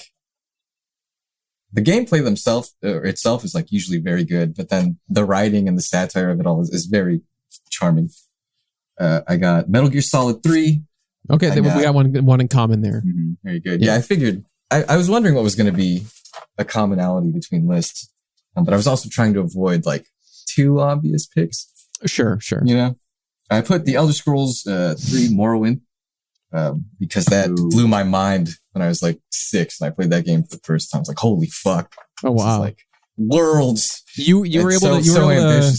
The gameplay itself is like usually very good, but then the writing and the satire of it all is very charming. I got Metal Gear Solid 3. Okay, we got one in common there. Mm-hmm, very good. Yeah, I figured. I was wondering what was going to be a commonality between lists, but I was also trying to avoid like too obvious picks. Sure. You know, I put the Elder Scrolls 3 Morrowind because that blew my mind. When I was like 6 and I played that game for the first time, I was like, holy fuck. Oh, wow. Like worlds. You were able to,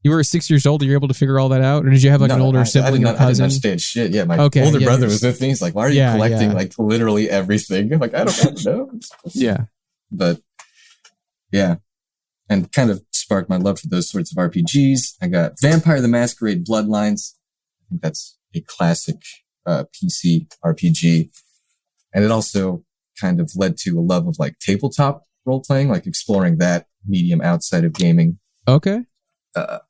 you were 6 years old. You were able to figure all that out? Or did you have like an older sibling or cousin? I didn't understand shit. Yeah. My older brother was with me. He's like, why are you collecting like literally everything? I'm like, I don't know. Yeah. But yeah. And kind of sparked my love for those sorts of RPGs. I got Vampire the Masquerade Bloodlines. I think that's a classic PC RPG. And it also kind of led to a love of like tabletop role playing, like exploring that medium outside of gaming. Okay. And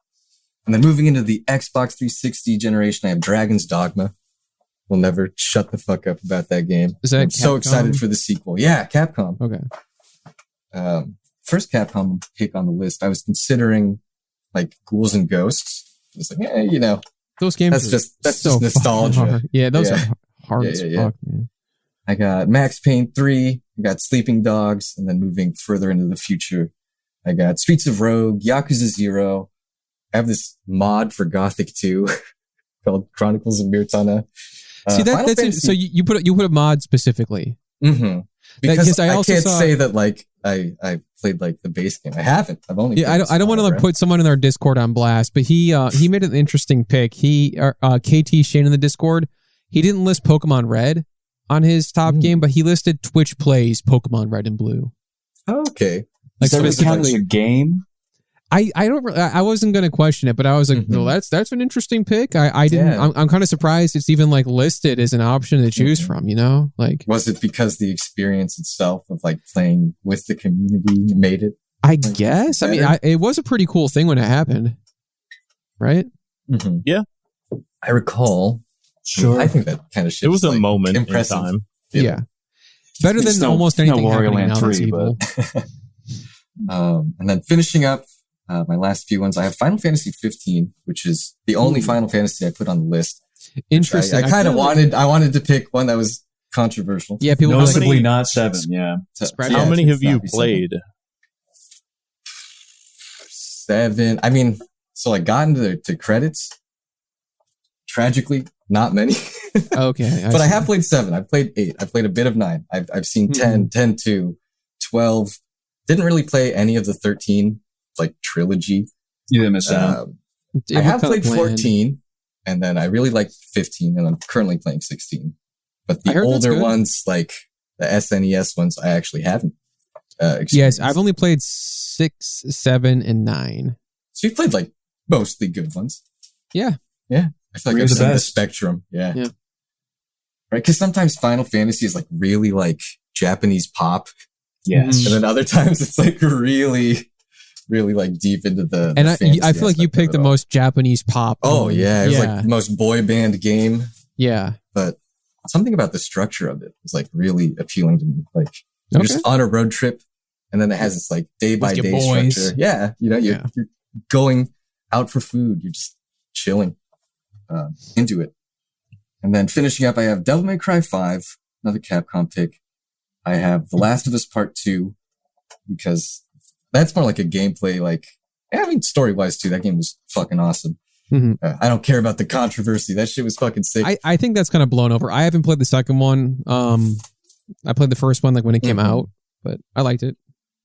then moving into the Xbox 360 generation, I have Dragon's Dogma. We'll never shut the fuck up about that game. Is that I'm so excited for the sequel. Yeah, Capcom. Okay. First Capcom pick on the list. I was considering like Ghouls and Ghosts. I was like, those games. That's just nostalgia. Yeah, those are hard as fuck, man. I got Max Payne 3, I got Sleeping Dogs, and then moving further into the future, I got Streets of Rogue, Yakuza 0. I have this mod for Gothic 2 called Chronicles of Mirtana. See, that's it. So you put a mod specifically. Mm-hmm. Because I also can't saw, say that like I played like the base game. I haven't. I've only. Yeah, I don't want to put someone in our Discord on blast, but he made an interesting pick. KT Shane in the Discord. He didn't list Pokemon Red on his top game, but he listed Twitch plays Pokemon Red and Blue. Okay, like does that count as a game? I wasn't going to question it, but I was like, well, that's an interesting pick. I didn't. Yeah. I'm kind of surprised it's even like listed as an option to choose from. You know, like was it because the experience itself of like playing with the community made it? I guess. Better? I mean, it was a pretty cool thing when it happened, right? Mm-hmm. Yeah, I recall. Sure, I think that kind of shit. It was like a moment impressive. in time. Yeah, better than almost anything happening now. 3, but and then finishing up. My last few ones, I have Final Fantasy 15, which is the only Final Fantasy I put on the list. Interesting. I kind of wanted to pick one that was controversial. Yeah, people noticeably not 7. Yeah. How many have you played? 7. I mean, so I got into the credits. Tragically, not many. Okay, but I have played 7. I've played 8. I've played a bit of 9. I've seen 10, 10-2, 12. Didn't really play any of the 13. Like trilogy. You didn't miss out. I have played 14, and then I really liked 15, and I'm currently playing 16. But the older ones, like the SNES ones, I actually haven't experienced. Yes, I've only played 6, 7, and 9. So you've played like mostly good ones. Yeah. Yeah. I feel like I've seen the spectrum. Yeah. Right? Because sometimes Final Fantasy is like really like Japanese pop. Yes. And then other times it's like really like deep into the and I feel like you picked the most Japanese pop. Oh yeah, it was like the most boy band game. Yeah, but something about the structure of it was like really appealing to me. Like you're just on a road trip, and then it has this like day by day structure. Yeah, you know, you're going out for food. You're just chilling into it. And then finishing up, I have Devil May Cry 5, another Capcom pick. I have The Last of Us Part 2 because that's more like a gameplay, like, I mean, story-wise, too. That game was fucking awesome. Mm-hmm. I don't care about the controversy. That shit was fucking sick. I think that's kind of blown over. I haven't played the second one. I played the first one, like, when it came out, but I liked it.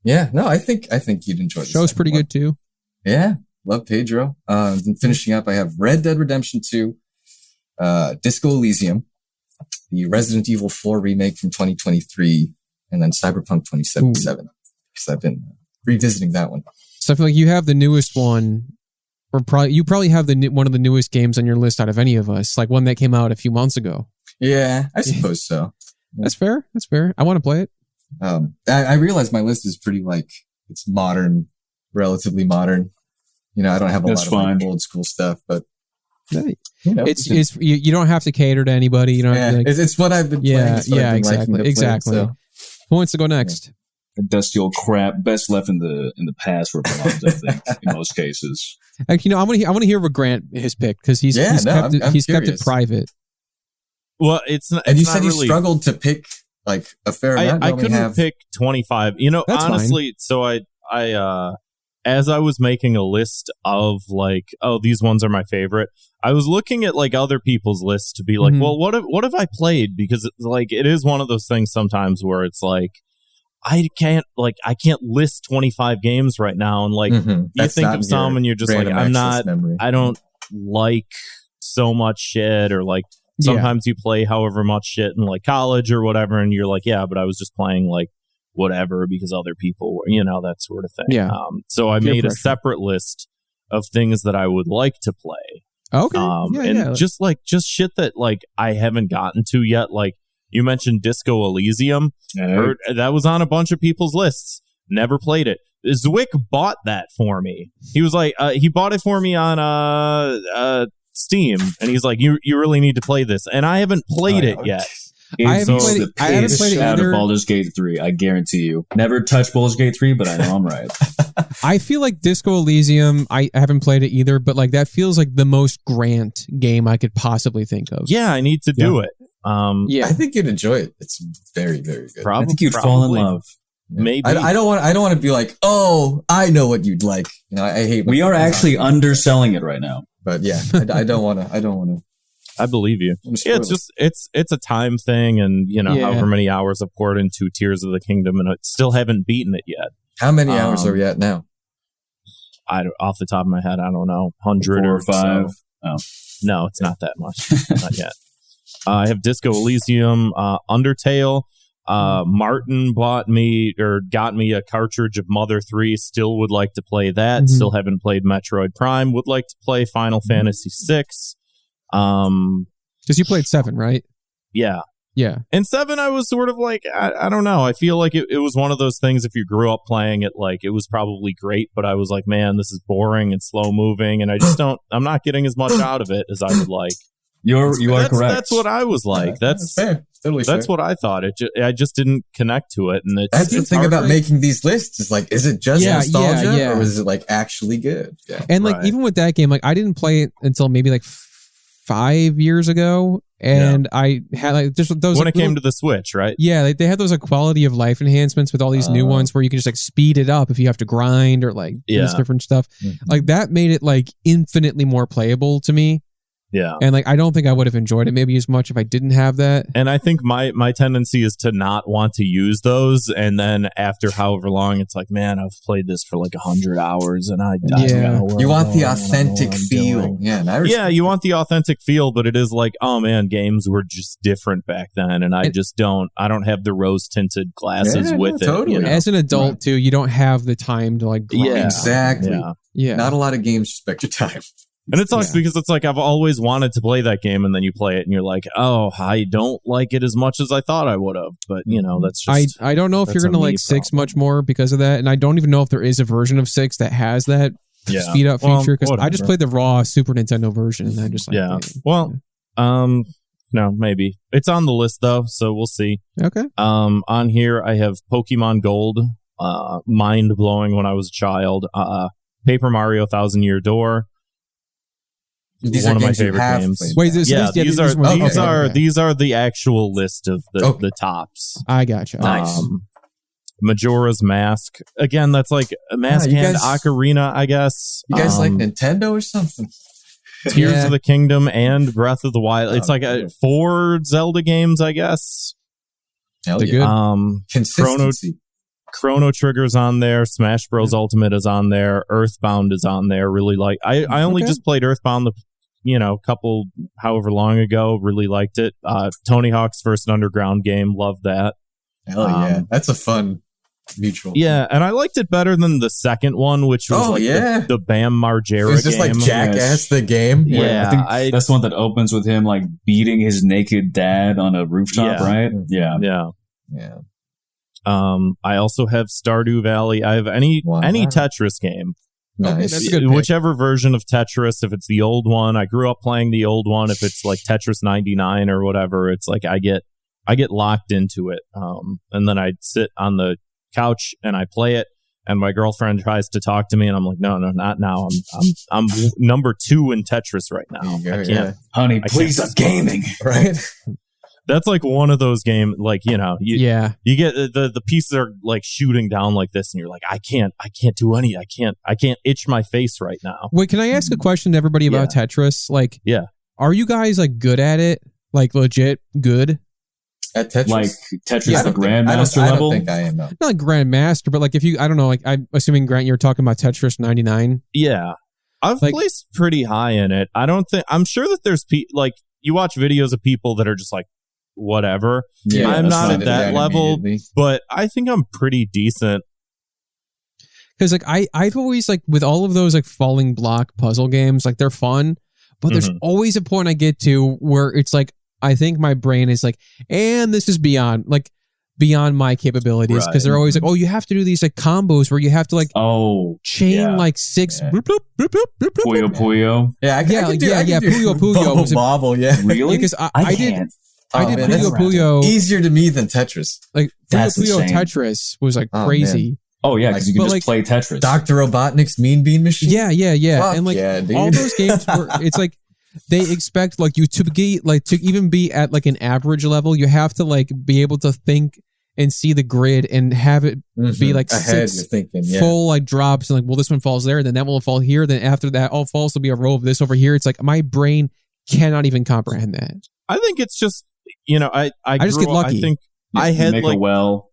Yeah, no, I think you'd enjoy it. The show's pretty good, too. Yeah, love Pedro. Then finishing up, I have Red Dead Redemption 2, Disco Elysium, the Resident Evil 4 remake from 2023, and then Cyberpunk 2077. Because I've been revisiting that one. So I feel like you have the newest one, or you probably have one of the newest games on your list out of any of us, like one that came out a few months ago. Yeah, I suppose so. Yeah. That's fair. That's fair. I want to play it. I realize my list is pretty like it's modern, relatively modern. You know, I don't have a lot of like, old school stuff, but you know, it's you don't have to cater to anybody. You know, it's what I've been playing. Yeah, exactly. So. Who wants to go next? Yeah. Dusty old crap, best left in the past where it belongs, I think, in most cases. Like, you know, I want to hear what Grant has picked because he's kept it private. Well, it's not. And you not said really, you struggled to pick like a fair amount. I couldn't pick 25. You know, that's honestly. Fine. So I as I was making a list of like, oh, these ones are my favorite, I was looking at like other people's lists to be like, well, what have I played? Because like it is one of those things sometimes where it's like, I can't list 25 games right now, and like you think of some and you're just like, I don't like so much shit, or like sometimes you play however much shit in like college or whatever, and you're like, yeah, but I was just playing like whatever because other people were, you know, that sort of thing. Yeah. So I made a separate list of things that I would like to play. Okay. Just shit that like I haven't gotten to yet, like. You mentioned Disco Elysium. That was on a bunch of people's lists. Never played it. Zwick bought that for me. He was like, he bought it for me on Steam, and he's like, you really need to play this. And I haven't played it yet. I haven't played it out either. of Baldur's Gate 3, I guarantee you. Never touched Baldur's Gate 3, but I know I'm right. I feel like Disco Elysium, I haven't played it either, but like that feels like the most Grant game I could possibly think of. Yeah, I need to do it. I think you'd enjoy it. It's very, very good. I think you'd fall in love. Maybe. I don't want to be like, oh, I know what you'd like. You know, I hate. We are actually underselling it right now. But yeah, I don't want to. I believe you. Yeah, it's just it's a time thing, and however many hours I've poured into Tears of the Kingdom, and I still haven't beaten it yet. How many hours are we at now? Off the top of my head, I don't know, 100 4 or 5. So. Oh. No, it's not that much. Not yet. I have Disco Elysium, Undertale. Martin got me a cartridge of Mother 3. Still would like to play that. Still haven't played Metroid Prime. Would like to play Final Fantasy 6. Because you played 7, right? Yeah. Yeah. And 7, I was sort of like, I don't know. I feel like it was one of those things, if you grew up playing it, like, it was probably great, but I was like, man, this is boring and slow moving, and I'm not getting as much out of it as I would like. You are correct. That's what I was like. That's fair. Totally that's fair. what I thought. I just didn't connect to it, and that's the thing about making these lists. Is like, is it just nostalgia, or is it like actually good? Yeah. And like even with that game, like I didn't play it until maybe like 5 years ago, and I had like just those when it came to the Switch, right? Yeah, they had those like quality of life enhancements with all these new ones where you can just like speed it up if you have to grind or like do this different stuff. Like that made it like infinitely more playable to me. Yeah. And like I don't think I would have enjoyed it maybe as much if I didn't have that. And I think my tendency is to not want to use those, and then after however long, it's like, man, I've played this for like 100 hours, and I you want the authentic feel. Yeah, you want the authentic feel, but it is like, oh man, games were just different back then, and I don't have the rose tinted glasses with it. Totally. As an adult too, you don't have the time to like grind. Yeah, exactly. Yeah. Not a lot of games respect your time. And it sucks because it's like I've always wanted to play that game, and then you play it and you're like, oh, I don't like it as much as I thought I would have. But, that's just... I don't know if you're going to like 6 much more because of that. And I don't even know if there is a version of 6 that has that speed up feature, because I just played the raw Super Nintendo version, and I just like... Yeah. Well, no, maybe. It's on the list, though, so we'll see. Okay. On here, I have Pokemon Gold, mind-blowing when I was a child, Paper Mario 1,000 Year Door. These one are of my games you favorite have games. played. Wait, these are the actual list of the tops. I gotcha. Nice. Majora's Mask. Again, that's like Mask Hand Ocarina, I guess. You guys like Nintendo or something? Tears of the Kingdom and Breath of the Wild. It's like 4 Zelda games, I guess. Hell yeah. Consistency. Chrono Trigger's on there. Smash Bros. Ultimate is on there. Earthbound is on there. Really like. I only just played Earthbound couple however long ago. Really liked it. Tony Hawk's first Underground game. Loved that. Hell yeah, that's a fun mutual. Yeah, and I liked it better than the second one, which was the Bam Margera game. It was just like Jackass the game. Yeah, I think that's the one that opens with him like beating his naked dad on a rooftop, right? Yeah. I also have Stardew Valley. I have any Tetris game. Nice. That's a good pick. Whichever version of Tetris, if it's the old one, I grew up playing the old one. If it's like Tetris 99 or whatever, it's like I get locked into it. And then I sit on the couch and I play it, and my girlfriend tries to talk to me, and I'm like, no, not now. I'm number 2 in Tetris right now. I can't, honey. Please, I'm gaming. Right. That's like one of those games, like, you get the pieces are like shooting down like this, and you're like, I can't do any, I can't itch my face right now. Wait, can I ask a question to everybody about Tetris? Like, are you guys like good at it? Like legit good? At Tetris? Like Tetris, the Grandmaster level? I don't think I am, no. Not Grandmaster, but like if you, I don't know, like I'm assuming, Grant, you're talking about Tetris 99. Yeah. I've placed pretty high in it. I'm sure that there's like, you watch videos of people that are just like, whatever. Yeah, I'm not at that level, but I think I'm pretty decent. Because like I've always like with all of those like falling block puzzle games, like they're fun, but there's always a point I get to where it's like I think my brain is like, and this is beyond my capabilities, because they're always like, oh, you have to do these like combos where you have to like chain like 6 bloop, bloop, bloop, bloop, bloop, bloop. Puyo. Yeah, I can do Puyo. Bobble, yeah. Really? Because I did Puyo. Easier to me than Tetris. Like Puyo Tetris was like crazy. Oh yeah, because you can just play Tetris. Dr. Robotnik's Mean Bean Machine. Yeah. Fuck and like dude. all those games were, it's like they expect like you to be like to even be at like an average level, you have to like be able to think and see the grid and have it be like ahead, 6 you're thinking, full like drops and like, well, this one falls there, then that one will fall here, then after that all falls to be a row of this over here. It's like my brain cannot even comprehend that. I think it's just, I just get lucky. I think I had make like a well.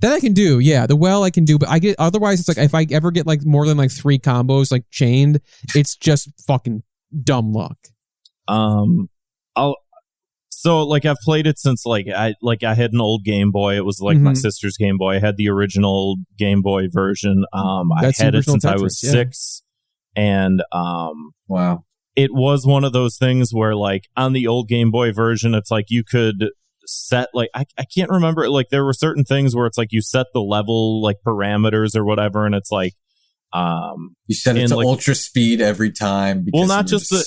That I can do, yeah. The well I can do, but I get otherwise. It's like if I ever get like more than like 3 combos like chained, it's just fucking dumb luck. I've played it since I had an old Game Boy. It was like my sister's Game Boy. I had the original Game Boy version. I had it since I was 6, and wow. It was one of those things where like on the old Game Boy version, it's like you could set like I can't remember, like there were certain things where it's like you set the level like parameters or whatever, and it's like you set it to like, ultra speed every time. Well, not just the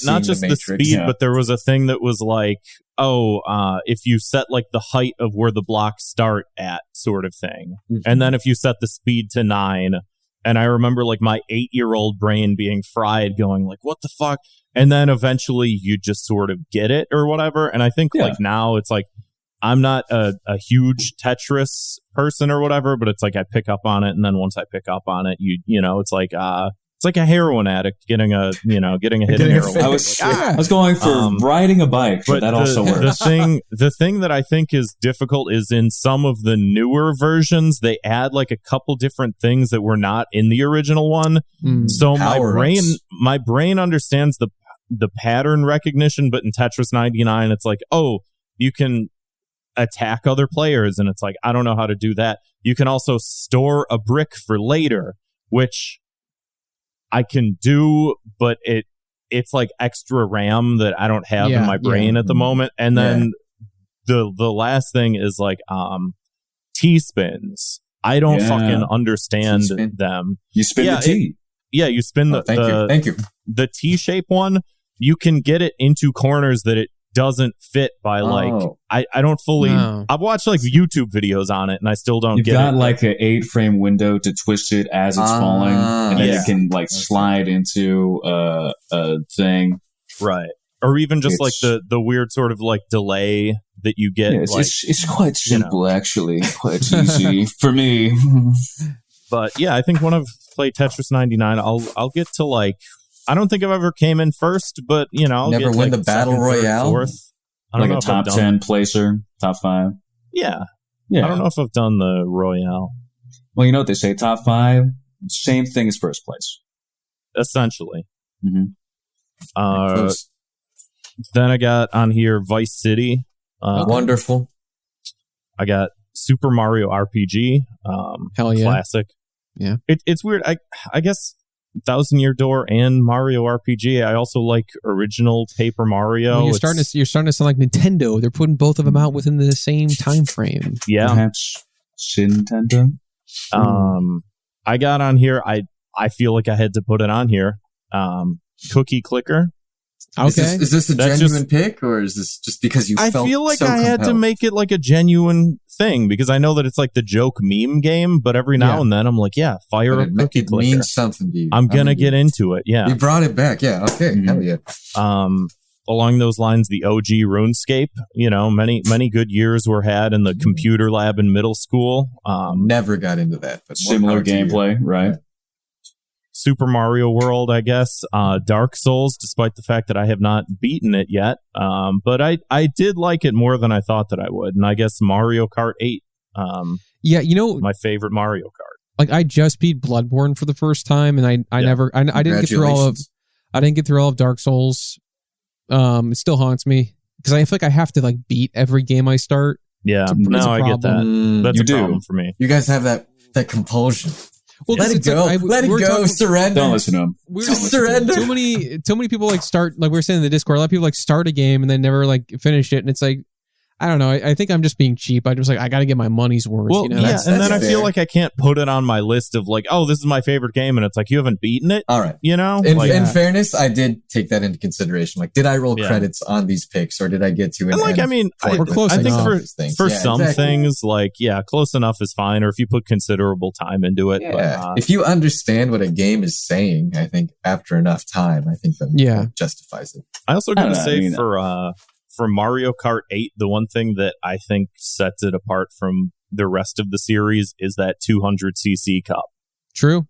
speed, but there was a thing that was like, if you set like the height of where the blocks start at, sort of thing, and then if you set the speed to 9, and I remember like my 8-year-old brain being fried, going like, what the fuck, and then eventually you just sort of get it or whatever, and I think like now it's like. I'm not a huge Tetris person or whatever, but it's like I pick up on it, and then once I pick up on it, it's like a heroin addict getting a hidden heroin. I was going for riding a bike, but that also works. The thing that I think is difficult is in some of the newer versions, they add like a couple different things that were not in the original one. So my brain understands the pattern recognition, but in Tetris 99, it's like, you can attack other players, and it's like, I don't know how to do that. You can also store a brick for later, which I can do, but it's like extra RAM that I don't have in my brain at the moment. And then the last thing is like T-spins. I don't fucking understand them. You spin the T. You spin thank you. The T-shape one. You can get it into corners that it doesn't fit by like I don't fully. I've watched like YouTube videos on it, and I still don't get it. You've got like an 8-frame window to twist it as it's falling, and then it can like slide into a thing, right? Or even just like the weird sort of like delay that you get. Yeah, it's quite simple, actually, quite easy for me. But yeah, I think when I've played Tetris 99, I'll get to like. I don't think I've ever came in first, but I'll never get win like the battle royale. Fourth. I don't like know a top 10 placer, top 5. Yeah. I don't know if I've done the royale. Well, you know what they say, top 5, same thing as first place, essentially. Then I got on here Vice City. Wonderful. I got Super Mario RPG. Hell yeah, classic. Yeah, it's weird. I guess. 1,000 Year Door and Mario RPG. I also like original Paper Mario. Well, you're starting to sound like Nintendo. They're putting both of them out within the same time frame. Yeah, perhaps Nintendo. I got on here. I feel like I had to put it on here. Cookie Clicker. Okay, is this a genuine pick, or is this just because you felt I feel like so I had to make it like a genuine thing, because I know that it's like the joke meme game, but every now and then I'm like, fire up Cookie Clicker. It means something to you. I'm gonna get into it. Yeah, you brought it back. Yeah, okay, hell yeah. Along those lines, the OG RuneScape. Many good years were had in the computer lab in middle school. Never got into that, but similar gameplay, right? Super Mario World, I guess. Dark Souls, despite the fact that I have not beaten it yet. But I did like it more than I thought that I would. And I guess Mario Kart 8. My favorite Mario Kart. Like I just beat Bloodborne for the first time, and I didn't get through all of Dark Souls. It still haunts me because I feel like I have to like beat every game I start. Yeah, no, I get that. That's a problem for me. You guys have that compulsion. Well, let it go. Let it go. Surrender. Don't listen to him. Just surrender. Too many people like start, like we were saying in the Discord, a lot of people like start a game and then never like finish it. And it's like, I don't know. I think I'm just being cheap. I just like, I got to get my money's worth. Well, That's then I feel like I can't put it on my list of like, this is my favorite game. And it's like, you haven't beaten it. All right. In fairness, I did take that into consideration. Like, did I roll credits on these picks, or did I get to an end? We're close I think enough. for some things, like, close enough is fine. Or if you put considerable time into it. Yeah. But, if you understand what a game is saying, I think after enough time, I think that justifies it. I also got to say for Mario Kart 8, the one thing that I think sets it apart from the rest of the series is that 200cc cup. True.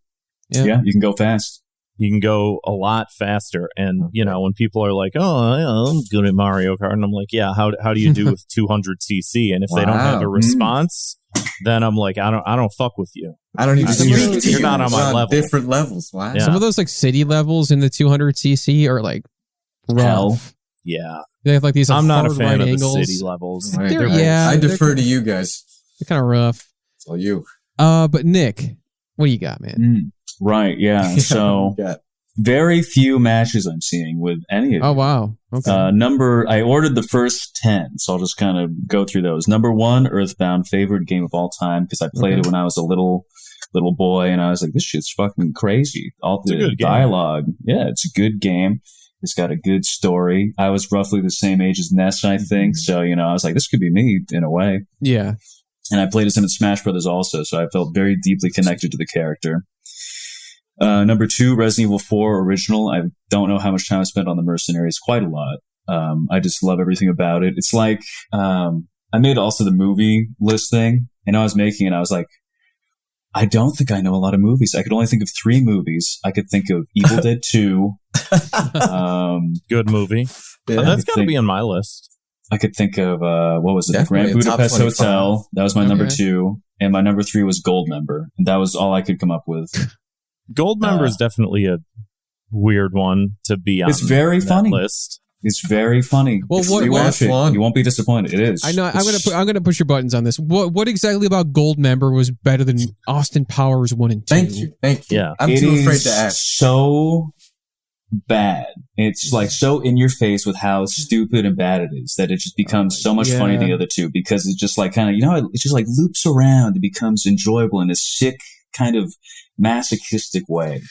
Yeah, you can go fast. You can go a lot faster. And, you know, when people are like, oh, I'm good at Mario Kart. And I'm like, yeah, how do you do with 200cc? And if they don't have a response, then I'm like, I don't fuck with you. I don't even speak to you. You're not on my level. Different levels. Wow. Some of those like city levels in the 200cc are like rough. Hell. Yeah. They have like these. I'm not a fan of angles. the city levels. Right, Yeah, I defer to you guys. They're kind of rough. It's all you. But Nick, what do you got, man? Right, yeah. So very few matches I'm seeing with any of Oh, you. wow. Okay. I ordered the first 10, so I'll just kind of go through those. Number 1, Earthbound, favorite game of all time, because I played it when I was a little boy, and I was like, this shit's fucking crazy. All the dialogue. Yeah, it's a good game. It's got a good story. I was roughly the same age as Ness, I think. So, you know, I was like, this could be me in a way. Yeah. And I played as him in Smash Brothers also, so I felt very deeply connected to the character. Number 2, Resident Evil 4 original. I don't know how much time I spent on the Mercenaries. Quite a lot. I just love everything about it. It's like, I made also the movie list thing, and I was making it. I was like, I don't think I know a lot of movies. I could only think of 3 movies. I could think of Evil Dead 2. Good movie. Yeah. That's got to be on my list. I could think of, what was it? Definitely Grand a top Budapest 25. Hotel. That was my number 2. And my number 3 was Goldmember. And that was all I could come up with. Goldmember is definitely a weird one to be on. It's very that funny. list. It's very funny. Well, If what- you watch it, what- you won't be disappointed. It is. I know. I'm gonna push your buttons on this. What exactly about Goldmember was better than Austin Powers 1 and 2? Thank you. Yeah. I'm It too is afraid to ask. so bad. It's like so in your face with how stupid and bad it is that it just becomes so much funnier than the other two, because it's just like kind of, you know, it just like loops around. It becomes enjoyable in a sick kind of masochistic way.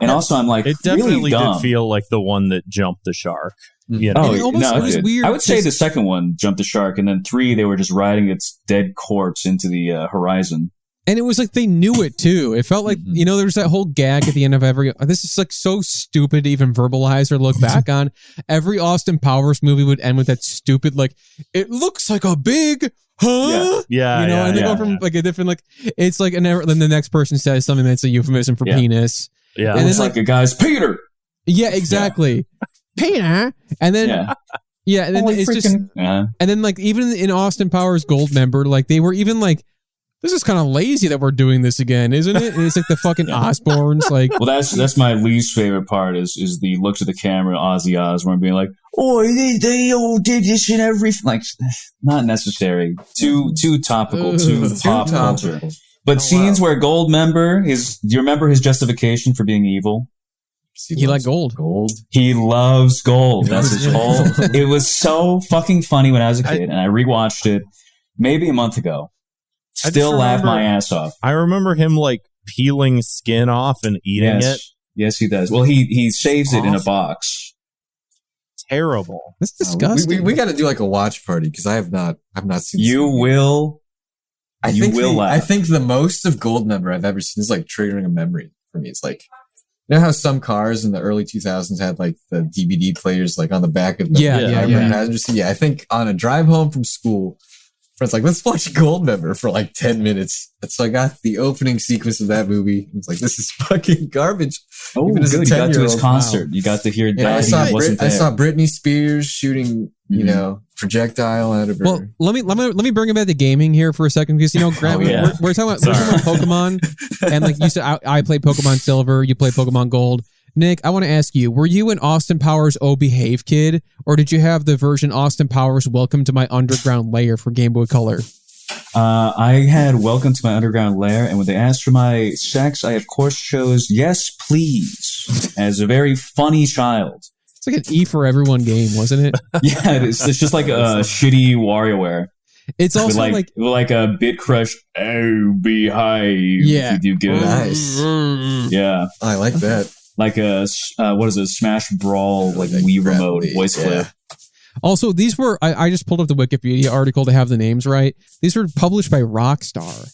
And also, I'm like, It definitely really dumb. did feel like the one that jumped the shark. You know? Oh, It almost no, it was did. weird I would say because- the second one jumped the shark, and then 3, they were just riding its dead corpse into the horizon. And it was like they knew it too. It felt like, you know, there's that whole gag at the end of every. This is like so stupid to even verbalize or look back on. Every Austin Powers movie would end with that stupid, like, it looks like a big, huh? Yeah, You know, yeah, and they go from like a different, like, it's like, and then the next person says something that's a euphemism for penis. Yeah. And It looks then, like a guy's Peter. Yeah, exactly. Peter. And then, yeah, and then Holy it's just, freaking- Yeah. and then like even in Austin Powers Goldmember, like they were even like, this is kind of lazy that we're doing this again, isn't it? And it's like the fucking Osbournes, like, Well, that's my least favorite part is the look to the camera, Ozzy Osbourne being like, "Oh, they all did this in every like, not necessary, too topical, too pop culture." But scenes where Goldmember do you remember his justification for being evil? he liked gold. He loves gold. That's his whole. It was so fucking funny when I was a kid, and I rewatched it maybe a month ago. I just Still laugh remember- my ass off. I remember him like peeling skin off and eating it. Yes, he does. Well, he saves it in a box. Terrible. That's disgusting. We got to do like a watch party because I've not seen. You will. I you think will laugh. I think the most of Goldmember I've ever seen is like triggering a memory for me. It's like, you know how some cars in the early 2000s had like the DVD players like on the back of them? Yeah. I think on a drive home from school, friends like, let's watch Goldmember for like 10 minutes. And so I got the opening sequence of that movie. It's like, this is fucking garbage. Oh, Even as a good. You got to his 10-year-old. concert. You got to hear And that. I saw Britney Spears shooting, you know, projectile out of her. Well, let me bring it back to gaming here for a second because, you know, Grant, we're talking about Pokemon, and like you said, I played Pokemon Silver, you played Pokemon Gold. Nick, I want to ask you, were you an Austin Powers Oh Behave kid, or did you have the version Austin Powers Welcome to My Underground Lair for Game Boy Color? I had Welcome to My Underground Lair, and when they asked for my sex, I of course chose Yes Please as a very funny child. It's like an E for Everyone game, wasn't it? Yeah, it is. It's just like a shitty WarioWare. It's also with like a Bit Crush. Oh, behave. Yeah. If you do good. Nice. Yeah. I like that. Like a what is it? Smash Brawl, like Wii remote voice clip. Also, these were, I just pulled up the Wikipedia article to have the names right. These were published by Rockstar.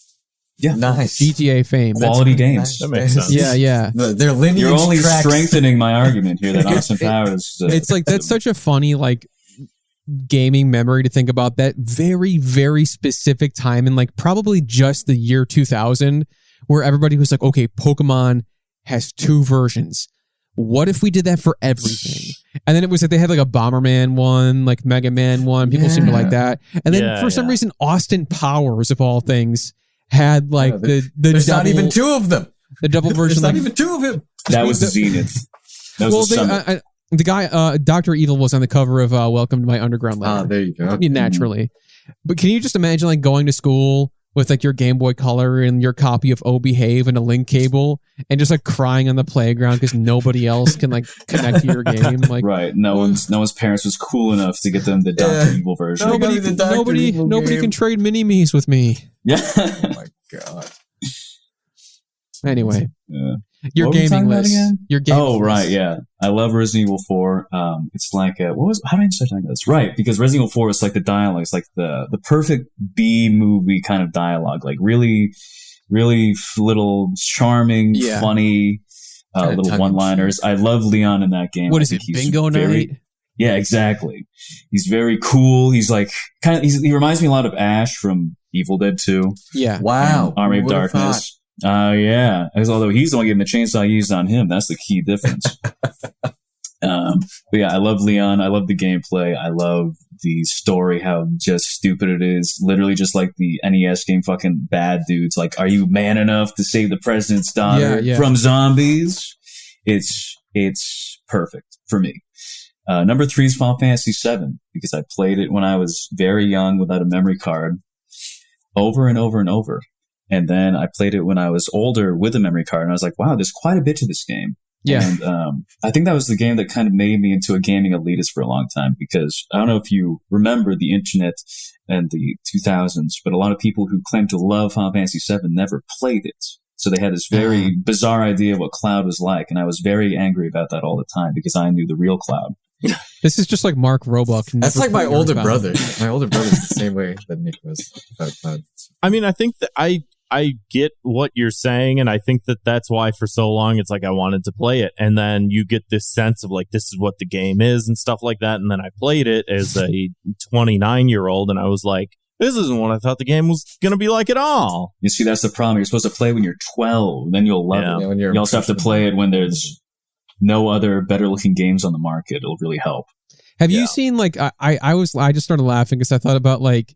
Yeah. Nice. GTA fame. Quality games. That makes sense. Yeah. Their lineage You're only tracks. strengthening my argument here that Austin Powers. It's like, that's such a funny, like, gaming memory to think about that very, very specific time in like probably just the year 2000 where everybody was like, okay, Pokemon has 2 versions. What if we did that for everything? And then it was like they had like a Bomberman one, like Mega Man one. People seem to like that. And then for some reason, Austin Powers, of all things, had like the there's double, not even 2 of them. The double version. There's not even 2 of him. That was Zenith. That was the guy, Dr. Evil, was on the cover of Welcome to My Underground Lair. There you go. Naturally. But can you just imagine like going to school with like your Game Boy Color and your copy of Oh Behave and a link cable and just like crying on the playground because nobody else can like connect to your game? Like, right. No one's parents was cool enough to get them the Dr. Evil version. Nobody can trade mini-me's with me. Yeah. Oh my God. Anyway. Yeah. Your gaming list. Your gaming list. Right, yeah. I love Resident Evil 4. It's like how did I start talking about this? Right, because Resident Evil 4 is like the dialogue. It's like the perfect B movie kind of dialogue. Like really, really little charming, funny little one-liners. I love Leon in that game. What is it, Bingo Night? Yeah, exactly. He's very cool. He's like he reminds me a lot of Ash from Evil Dead 2. Yeah. Wow. Army of Darkness. Yeah. Although he's the one getting the chainsaw used on him. That's the key difference. But yeah, I love Leon. I love the gameplay. I love the story, how just stupid it is. Literally just like the NES game fucking bad dudes. Like, are you man enough to save the president's daughter from zombies? It's perfect for me. Number 3 is Final Fantasy VII because I played it when I was very young without a memory card over and over and over. And then I played it when I was older with a memory card, and I was like, wow, there's quite a bit to this game. Yeah. And I think that was the game that kind of made me into a gaming elitist for a long time, because I don't know if you remember the internet and the 2000s, but a lot of people who claimed to love Final Fantasy VII never played it. So they had this very bizarre idea of what Cloud was like, and I was very angry about that all the time because I knew the real Cloud. This is just like Mark Roebuck. That's like my older brother. My older brother's the same way that Nick was about Cloud. I mean, I think that I get what you're saying, and I think that that's why for so long it's like I wanted to play it, and then you get this sense of like this is what the game is and stuff like that, and then I played it as a 29-year-old, and I was like, this isn't what I thought the game was going to be like at all. You see, that's the problem. You're supposed to play when you're 12, then you'll love it. Yeah, you also have to play it when there's no other better-looking games on the market. It'll really help. Have you seen like I just started laughing because I thought about like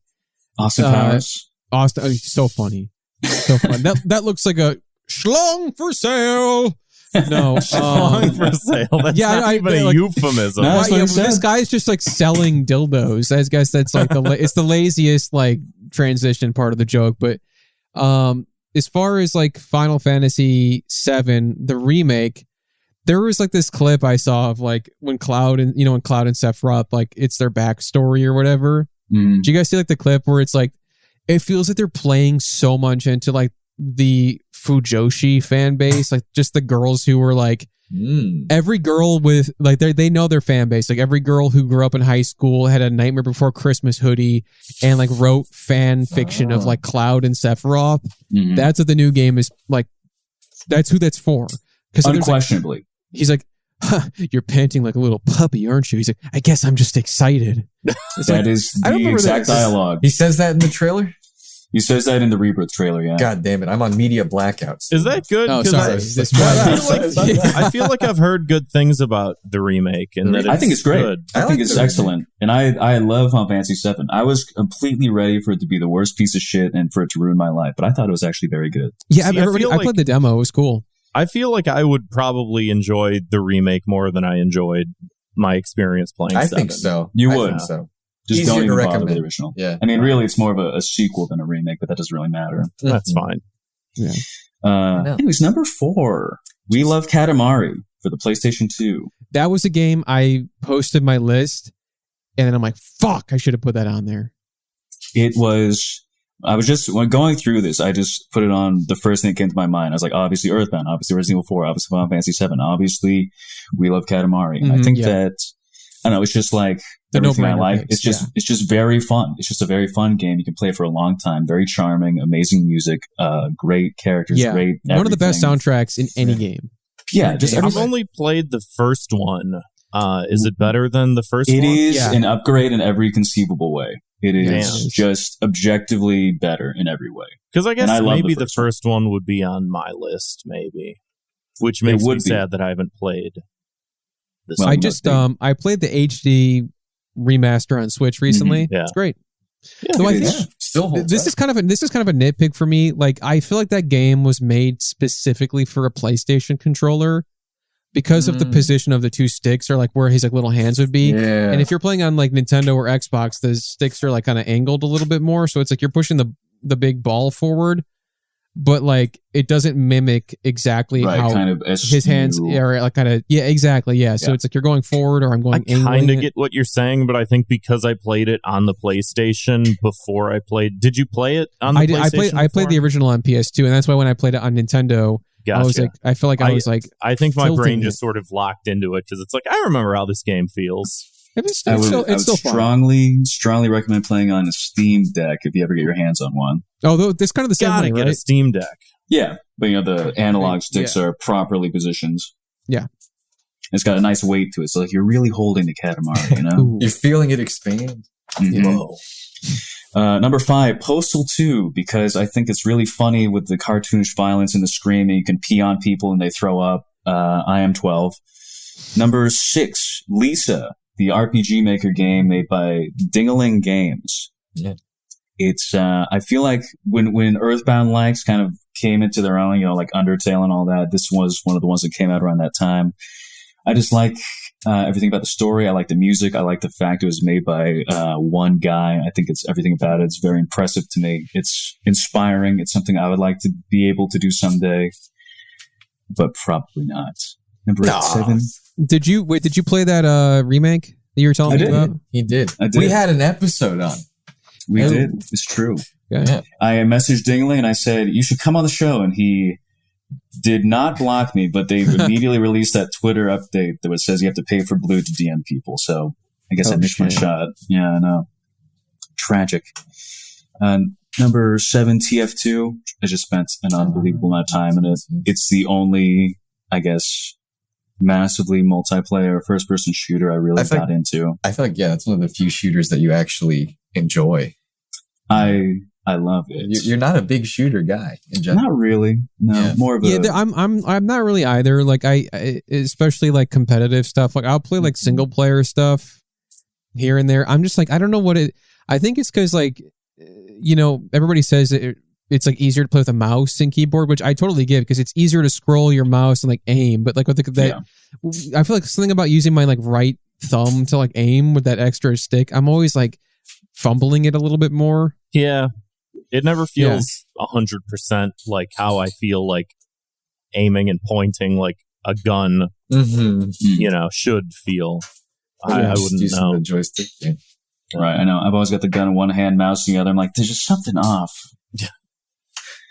Austin Powers. Austin, so funny. So fun. That looks like a schlong for sale. No, schlong for sale. That's not even a euphemism. No, this guy's just like selling dildos. I guess that's like it's the laziest like transition part of the joke. But as far as like Final Fantasy VII, the remake, there was like this clip I saw of like when Cloud and Sephiroth, like it's their backstory or whatever. Did you guys see like the clip where it's like, it feels like they're playing so much into like the Fujoshi fan base, like just the girls who were like every girl with like they know their fan base. Like every girl who grew up in high school had a Nightmare Before Christmas hoodie and like wrote fan fiction of like Cloud and Sephiroth. That's what the new game is like. That's who that's for. Because unquestionably, like, he's like, you're panting like a little puppy, aren't you? He's like, I guess I'm just excited. That is the exact dialogue. He says that in the trailer? He says that in the Rebirth trailer, yeah. God damn it, I'm on media blackouts. Is that good? Oh, sorry. I feel like I've heard good things about the remake, and that I think it's great. Good. I think it's excellent. And I love Final Fantasy VII. I was completely ready for it to be the worst piece of shit and for it to ruin my life, but I thought it was actually very good. Yeah, I played the demo. It was cool. I feel like I would probably enjoy the remake more than I enjoyed my experience playing 7. I think so. You would. I think so. Just Easier don't even to bother recommend. with the original. Yeah. I mean, really, it's more of a sequel than a remake, but that doesn't really matter. That's fine. Yeah. Anyways, number 4. We Love Katamari for the PlayStation 2. That was a game I posted my list, and then I'm like, fuck, I should have put that on there. It was... when going through this, I just put it on the first thing that came to my mind. I was like, obviously Earthbound, obviously Resident Evil 4, obviously Final Fantasy 7, obviously We Love Katamari. And I think that, I don't know, it's just like everything I like. It's just very fun. It's just a very fun game. You can play for a long time. Very charming, amazing music, great characters, great everything. One of the best soundtracks in any game. Yeah, just I've only played the first one. Is it better than the first It one? is Yeah. an upgrade in every conceivable way. It is Damn. just objectively better in every way. Because I guess And I love maybe the the first one. first one would be on my list, maybe. Which makes me would be. sad that I haven't played this Well, one. I just I played the HD remaster on Switch recently. Yeah. It's great. Yeah, Though I it think is. Still holds this up. is kind of a nitpick for me. Like I feel like that game was made specifically for a PlayStation controller because of the position of the two sticks, or like where his like little hands would be. Yeah. And if you're playing on like Nintendo or Xbox, the sticks are like kind of angled a little bit more, so it's like you're pushing the big ball forward, but like it doesn't mimic exactly Right, how kind of his hands are like kind of exactly. So Yeah. it's like you're going forward or I'm I going kind angling of it. get what you're saying, but I think because I played it on the PlayStation before I played... Did you play it on the I did. PlayStation I played the before? original on PS2, and that's why when I played it on Nintendo, I was Gotcha. like, I feel like I was like, I think my tilting brain it. just sort of locked into it because it's like, I remember how this game feels. it's I would, still, I would it's still fun. strongly recommend playing on a Steam Deck if you ever get your hands on one. Although it's kind of the same Gotta thing, get right? a Steam Deck. Yeah, but the analog sticks are properly positioned. Yeah. It's got a nice weight to it, so like you're really holding the Katamari, you know? Ooh. You're feeling it expand. Mhm. Whoa. Number 5, Postal 2, because I think it's really funny with the cartoonish violence and the screaming. You can pee on people and they throw up. I am 12. Number 6, Lisa, the RPG Maker game made by Dingaling Games. Yeah. It's, I feel like when Earthbound likes kind of came into their own, like Undertale and all that, this was one of the ones that came out around that time. I just like everything about the story. I like the music. I like the fact it was made by one guy. I think it's everything about it. It's very impressive to me. It's inspiring. It's something I would like to be able to do someday, but probably not. Number 7. Did you play that remake that you were telling me I did. about? He did. I did. We had an episode on. We Oh. did. It's true. Yeah. I messaged Dingling and I said, you should come on the show. And he did not block me, but they immediately released that Twitter update that says you have to pay for Blue to DM people. So I guess I missed my shot. Yeah, I know. Tragic. Number 7, TF2. I just spent an unbelievable amount of time in it. It's the only, I guess, massively multiplayer first-person shooter I really got into. I feel like, that's one of the few shooters that you actually enjoy. I love it. You're not a big shooter guy in general. Not really. No, Yeah. more of a... Yeah, I'm not really either. Like I especially like competitive stuff. Like I'll play like single player stuff here and there. I'm just like I don't know what it. I think it's because like everybody says it's like easier to play with a mouse and keyboard, which I totally get because it's easier to scroll your mouse and like aim. But like with I feel like something about using my like right thumb to like aim with that extra stick. I'm always like fumbling it a little bit more. Yeah. It never feels 100% like how I feel like aiming and pointing like a gun, should feel. I wouldn't know. The joystick. Yeah. Right, I know. I've always got the gun in one hand, mouse in the other. I'm like, there's just something off.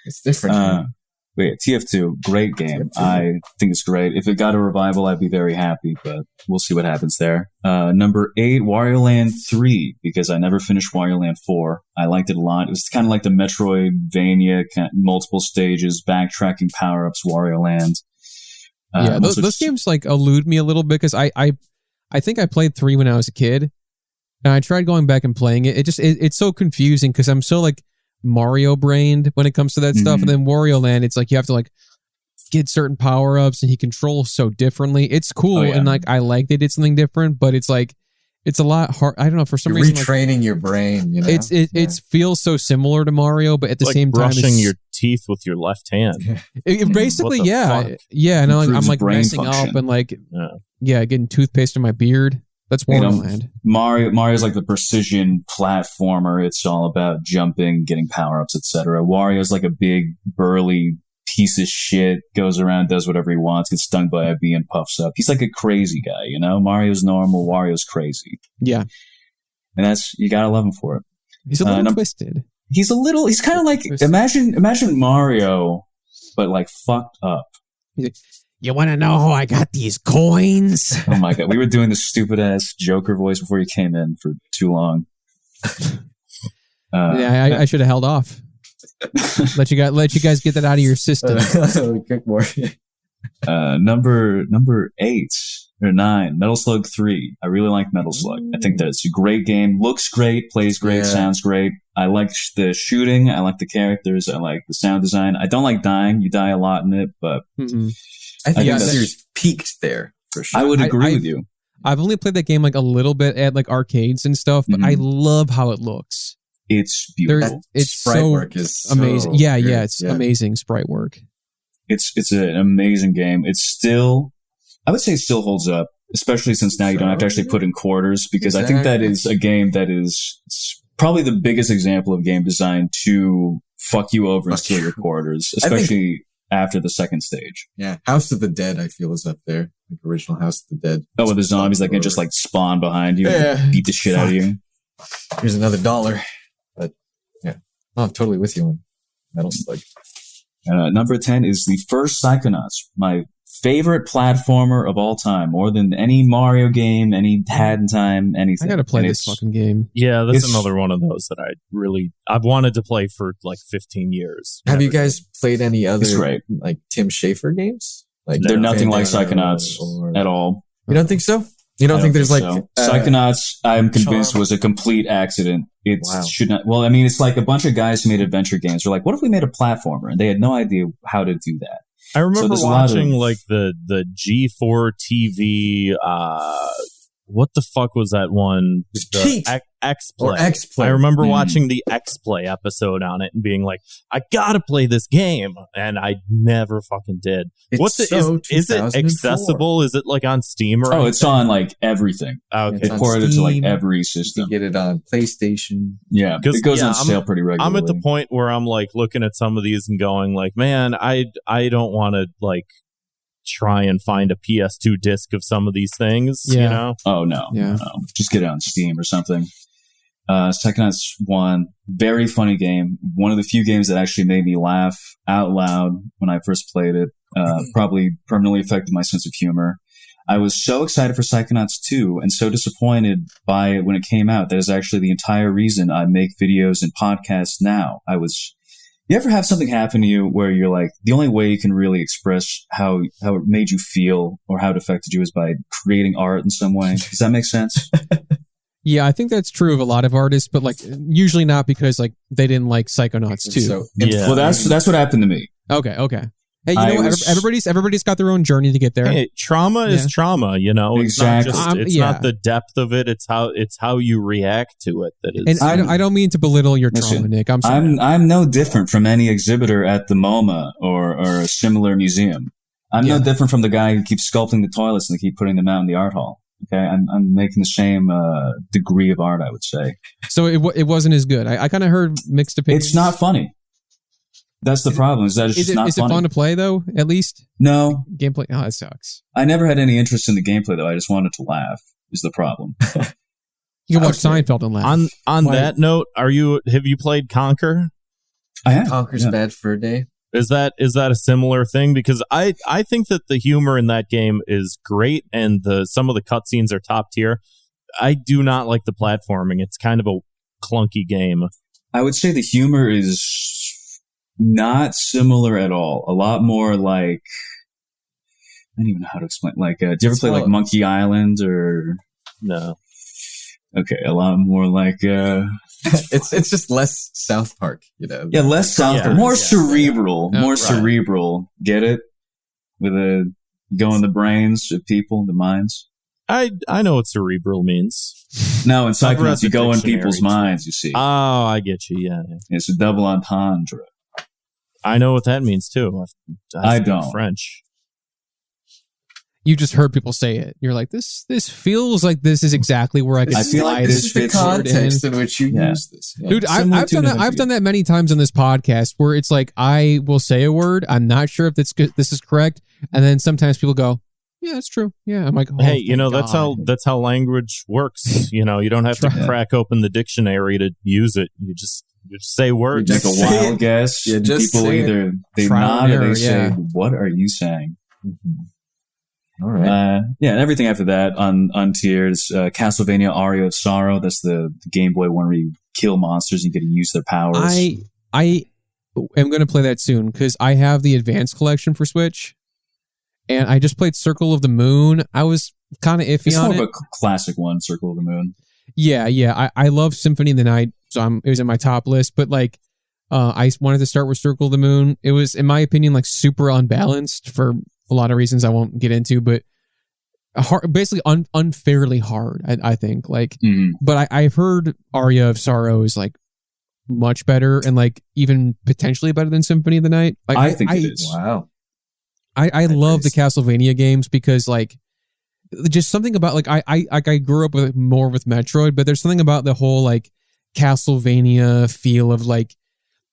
It's different. But yeah, TF2, great game. TF2. I think it's great. If it got a revival, I'd be very happy, but we'll see what happens there. Number 8, Wario Land 3, because I never finished Wario Land 4. I liked it a lot. It was kind of like the Metroidvania, multiple stages, backtracking power-ups, Wario Land. Those games like elude me a little bit because I think I played 3 when I was a kid, and I tried going back and playing it. It's so confusing because I'm so like Mario brained when it comes to that stuff, and then Wario Land, it's like you have to like get certain power ups, and he controls so differently. It's cool, and like I like they did something different, but it's like it's a lot hard. I don't know, for some reason, retraining your brain. It feels so similar to Mario, but at the like same time, brushing your teeth with your left hand. Basically, What the fuck? and I'm like brain messing function. up and like getting toothpaste in my beard. That's Wario Land. Mario's like the precision platformer. It's all about jumping, getting power-ups, etc. Wario's like a big, burly piece of shit, goes around, does whatever he wants, gets stung by a bee and puffs up. He's like a crazy guy, Mario's normal, Wario's crazy. Yeah. And you gotta love him for it. He's a little twisted. He's kind of like, imagine Mario, but like fucked up. You want to know how I got these coins? Oh my God. We were doing this stupid ass Joker voice before you came in for too long. I should have held off. let you guys get that out of your system. Quick more. Number 8. Or 9, Metal Slug 3. I really like Metal Slug. I think that it's a great game. Looks great, plays great, sounds great. I like the shooting. I like the characters. I like the sound design. I don't like dying. You die a lot in it, but I think the series peaked there for sure. I would agree with you. I've only played that game like a little bit at like arcades and stuff, but I love how it looks. It's beautiful. It's sprite so work is amazing. so Yeah, good. it's amazing sprite work. It's an amazing game. It's still, I would say it still holds up, especially since now you don't have to actually put in quarters, because I think that is a game that is probably the biggest example of game design to fuck you over and steal your quarters, especially after the second stage. Yeah, House of the Dead, I feel, is up there. Like original House of the Dead. Oh, with the zombies that can just like spawn behind you and beat the shit out of you. Here's another $1. But yeah, I'm totally with you on Metal Slug. Number 10 is the first Psychonauts, my favorite platformer of all time, more than any Mario game, any Hat in Time, anything. I gotta play this fucking game. Yeah, that's another one of those that I've wanted to play for like 15 years. Have you guys played any other like Tim Schafer games? Like they're nothing like Psychonauts at all. You don't think so? You don't think there's like Psychonauts? I'm convinced was a complete accident. It should not. Well, I mean, it's like a bunch of guys who made adventure games. They're like, what if we made a platformer? And they had no idea how to do that. I remember watching like the G4 TV. What the fuck was that one? X-Play. X-Play. I remember watching the X-Play episode on it and being like, I gotta play this game, and I never fucking did. Is it accessible? Is it like on Steam or anything? It's on like everything. Okay. They ported it to like every system. You can get it on PlayStation. Yeah, it goes on sale pretty regularly. I'm at the point where I'm like looking at some of these and going like, man, I don't want to like try and find a PS2 disc of some of these things, you know? Oh, no. Just get it on Steam or something. Psychonauts 1, very funny game. One of the few games that actually made me laugh out loud when I first played it. Probably permanently affected my sense of humor. I was so excited for Psychonauts 2 and so disappointed by it when it came out. That is actually the entire reason I make videos and podcasts now. You ever have something happen to you where you're like, the only way you can really express how it made you feel or how it affected you is by creating art in some way? Does that make sense? Yeah, I think that's true of a lot of artists, but like usually not because like they didn't like Psychonauts 2. Well, that's what happened to me. Okay. Hey, you know, everybody's got their own journey to get there. Hey, trauma is trauma, you know. Exactly. It's not the depth of it. It's how you react to it. That is. And I don't mean to belittle your trauma, Nick. I'm sorry. I'm no different from any exhibitor at the MoMA or a similar museum. I'm no different from the guy who keeps sculpting the toilets and they keep putting them out in the art hall. Okay, I'm making the same degree of art, I would say. So it wasn't as good. I kind of heard mixed opinions. It's not funny. That's the problem. Is that it's just not funny. Is it fun to play though? At least no gameplay. Oh, that sucks. I never had any interest in the gameplay though. I just wanted to laugh. Is the problem. You can watch Seinfeld and laugh. On that note, have you played Conquer? I have. Conquer's Bad Fur Day. Is that a similar thing? Because I think that the humor in that game is great and some of the cutscenes are top tier. I do not like the platforming. It's kind of a clunky game. I would say the humor is not similar at all. A lot more like, I don't even know how to explain. Like, do you ever play like Monkey Island or no? Okay, a lot more like it's just less South Park, you know. Yeah, less South Park, more cerebral, more cerebral. Get it? With go in the brains of people, the minds. I know what cerebral means. No, in Psychonauts, you go in people's minds. You see? Oh, I get you. Yeah. It's a double entendre. I know what that means too. I don't. French. You just heard people say it. You're like, this feels like this is exactly where I could feel like this is the context in which you use this. Yeah. Dude, I've done that many times on this podcast where it's like I will say a word, I'm not sure if this is correct, and then sometimes people go, yeah, that's true. Yeah, I'm like, hey, you know, that's how language works. You know, you don't have to crack open the dictionary to use it. You just say words. You make a wild guess. Yeah, people either they nod or they say, "What are you saying?" Mm-hmm. All right. And everything after that on tiers. Castlevania Aria of Sorrow. That's the Game Boy one where you kill monsters and you get to use their powers. I am going to play that soon because I have the Advanced Collection for Switch. And I just played Circle of the Moon. I was kind of iffy It's on more it. of a classic one, Circle of the Moon. Yeah. I love Symphony of the Night, so it was in my top list. But like, I wanted to start with Circle of the Moon. It was, in my opinion, like super unbalanced for a lot of reasons I won't get into, but basically unfairly hard. I think like, but I've heard Aria of Sorrow is like much better and like even potentially better than Symphony of the Night. Like I think it is. Wow. I love the Castlevania games because like just something about like I grew up with more with Metroid, but there's something about the whole like Castlevania feel of like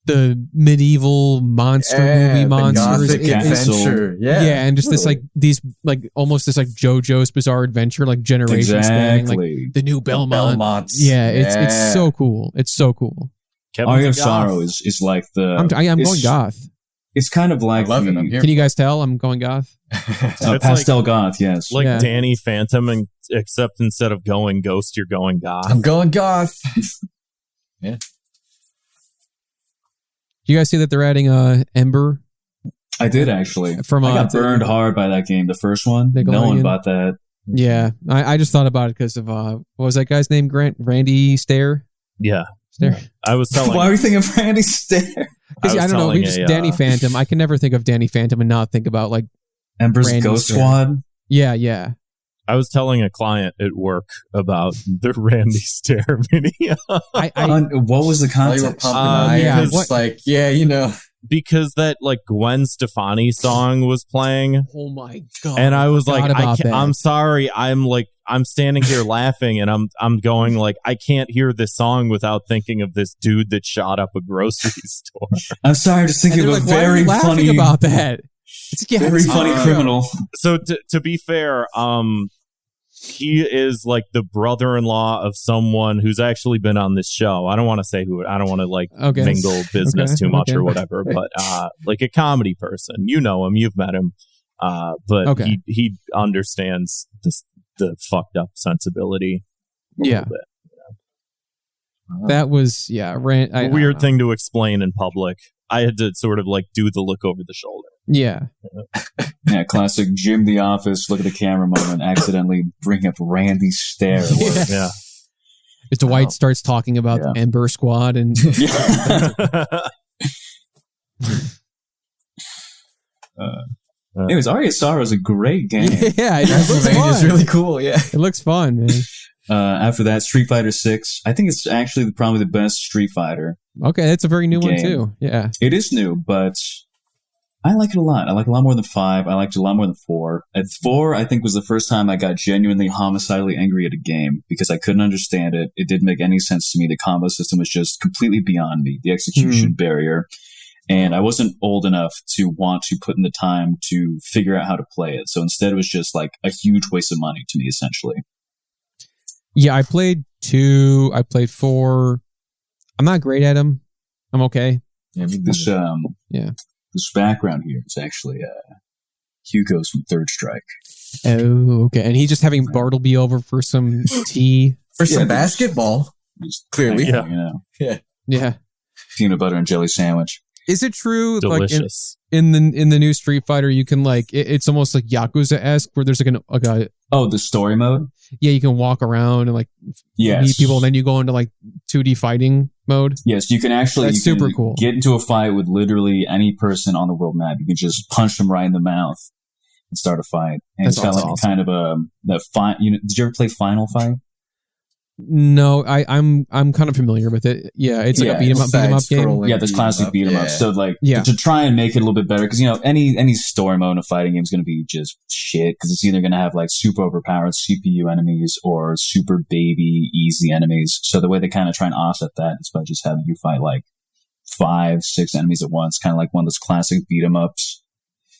the medieval monster movie monsters. Gothic adventure. Yeah, and just this like these like almost this like JoJo's Bizarre Adventure like Generations thing, like the new Belmonts. Yeah, it's so cool. It's so cool. Aria of Sorrow is like the. I'm going goth. It's kind of like. I love it. I'm here. Can you guys tell I'm going goth? Pastel goth, yes. Like Danny Phantom, except instead of going ghost, you're going goth. I'm going goth. Yeah. You guys see that they're adding Ember? I did actually. I got burned hard by that game, the first one. No one bought that. Yeah, I just thought about it because of what was that guy's name? Randy Stair. Yeah, Stair. I was telling. Why are you thinking of Randy Stair? I don't know. He just Danny Phantom. I can never think of Danny Phantom and not think about like Ember's Randy Ghost Stair. Squad. Yeah. I was telling a client at work about the Randy Stair video. What was the While you were context? pumping iron, because- it's like, you know. Because that like Gwen Stefani song was playing. Oh my god! And I was like, that. I'm sorry. I'm standing here laughing, and I'm going like, I can't hear this song without thinking of this dude that shot up a grocery store. I'm sorry, just thinking of a very funny about that. It's very funny criminal. So to be fair, he is like the brother-in-law of someone who's actually been on this show. I don't want to say who. I don't want to like mingle business too much or whatever. But like a comedy person, you know him, you've met him. But he understands the fucked up sensibility. Yeah. Bit, That was a weird thing to explain in public. I had to sort of like do the look over the shoulder. Yeah. Yeah, classic Jim the Office, look at the camera moment, accidentally bring up Randy Stair. Yeah. As Dwight starts talking about the Ember Squad and anyways, Aria of Sorrow is a great game. Yeah, it looks fun. It's really cool, yeah. It looks fun, man. After that, Street Fighter 6. I think it's actually probably the best Street Fighter. Okay, that's a very new game. one too. Yeah. It is new, but I like it a lot. I like it a lot more than 5. I liked it a lot more than 4. At 4, I think was the first time I got genuinely homicidally angry at a game because I couldn't understand it. It didn't make any sense to me. The combo system was just completely beyond me. The execution barrier. And I wasn't old enough to want to put in the time to figure out how to play it. So instead, it was just like a huge waste of money to me, essentially. Yeah, I played 2. I played 4. I'm not great at them. I'm okay. Yeah, this background here is actually Hugo's from Third Strike. Oh, okay. And he's just having Bartleby over for some tea. For some basketball. Clearly. Yeah. You know. Yeah. Peanut butter and jelly sandwich. Is it true? Delicious. Like in the new Street Fighter, you can like it's almost like Yakuza-esque, where there's like the story mode. Yeah, you can walk around and like meet people, and then you go into like 2D fighting mode. Yes, you can actually. That's super cool. Get into a fight with literally any person on the world map. You can just punch them right in the mouth and start a fight. And That's it's got like awesome. kind of that fight. Did you ever play Final Fight? No, I'm kind of familiar with it. Yeah, it's like a beat 'em up game. Yeah, this classic beat 'em up. So like, Yeah. to try and make it a little bit better, because any story mode in a fighting game is going to be just shit, because it's either going to have like super overpowered CPU enemies or super baby easy enemies. So the way they kind of try and offset that is by just having you fight like 5-6 enemies at once, kind of like one of those classic beat 'em ups.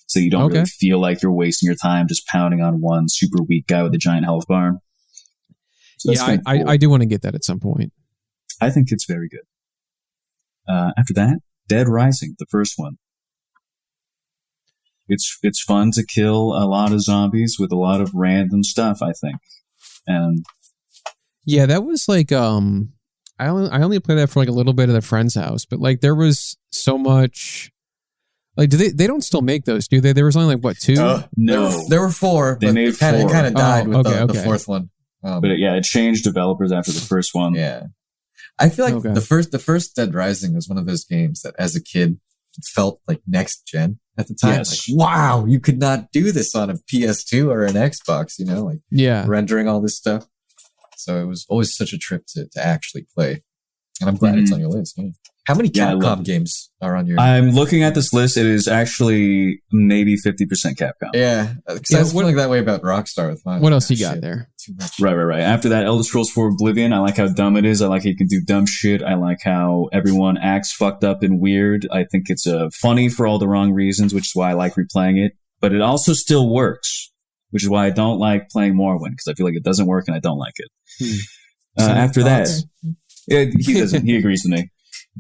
So you don't really feel like you're wasting your time just pounding on one super weak guy with a giant health bar. So yeah, I do want to get that at some point. I think it's very good. After that, Dead Rising, the first one. It's fun to kill a lot of zombies with a lot of random stuff, I think. And yeah, that was like I only played that for like a little bit at a friend's house, but like there was so much Like, do they don't still make those, do they? There was only like, what, 2? No. There were 4, They but made it kind 4. of died with the okay. 4th one. But it changed developers after the first one. Yeah. I feel like Okay. the first Dead Rising was one of those games that as a kid felt like next gen at the time. Yes. Like, wow, you could not do this on a PS2 or an Xbox, like rendering all this stuff. So it was always such a trip to actually play. And I'm glad it's on your list. Yeah. How many Capcom games are on your? I'm looking at this list. It is actually maybe 50% Capcom. Yeah, because I was feeling that way about Rockstar with mine. What else you got there? Too much. Right. After that, Elder Scrolls 4 Oblivion. I like how dumb it is. I like how you can do dumb shit. I like how everyone acts fucked up and weird. I think it's funny for all the wrong reasons, which is why I like replaying it. But it also still works, which is why I don't like playing Morrowind, because I feel like it doesn't work and I don't like it. After that, he doesn't. He agrees with me.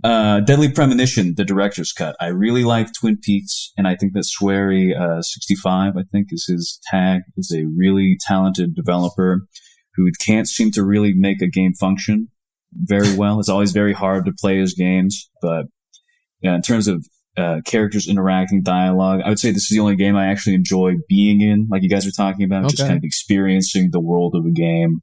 Deadly Premonition, the director's cut. I really like Twin Peaks, and I think that Swery 65, I think is his tag, is a really talented developer who can't seem to really make a game function very well. It's always very hard to play his games, but in terms of characters interacting, dialogue, I would say this is the only game I actually enjoy being in, like you guys were talking about, just kind of experiencing the world of a game,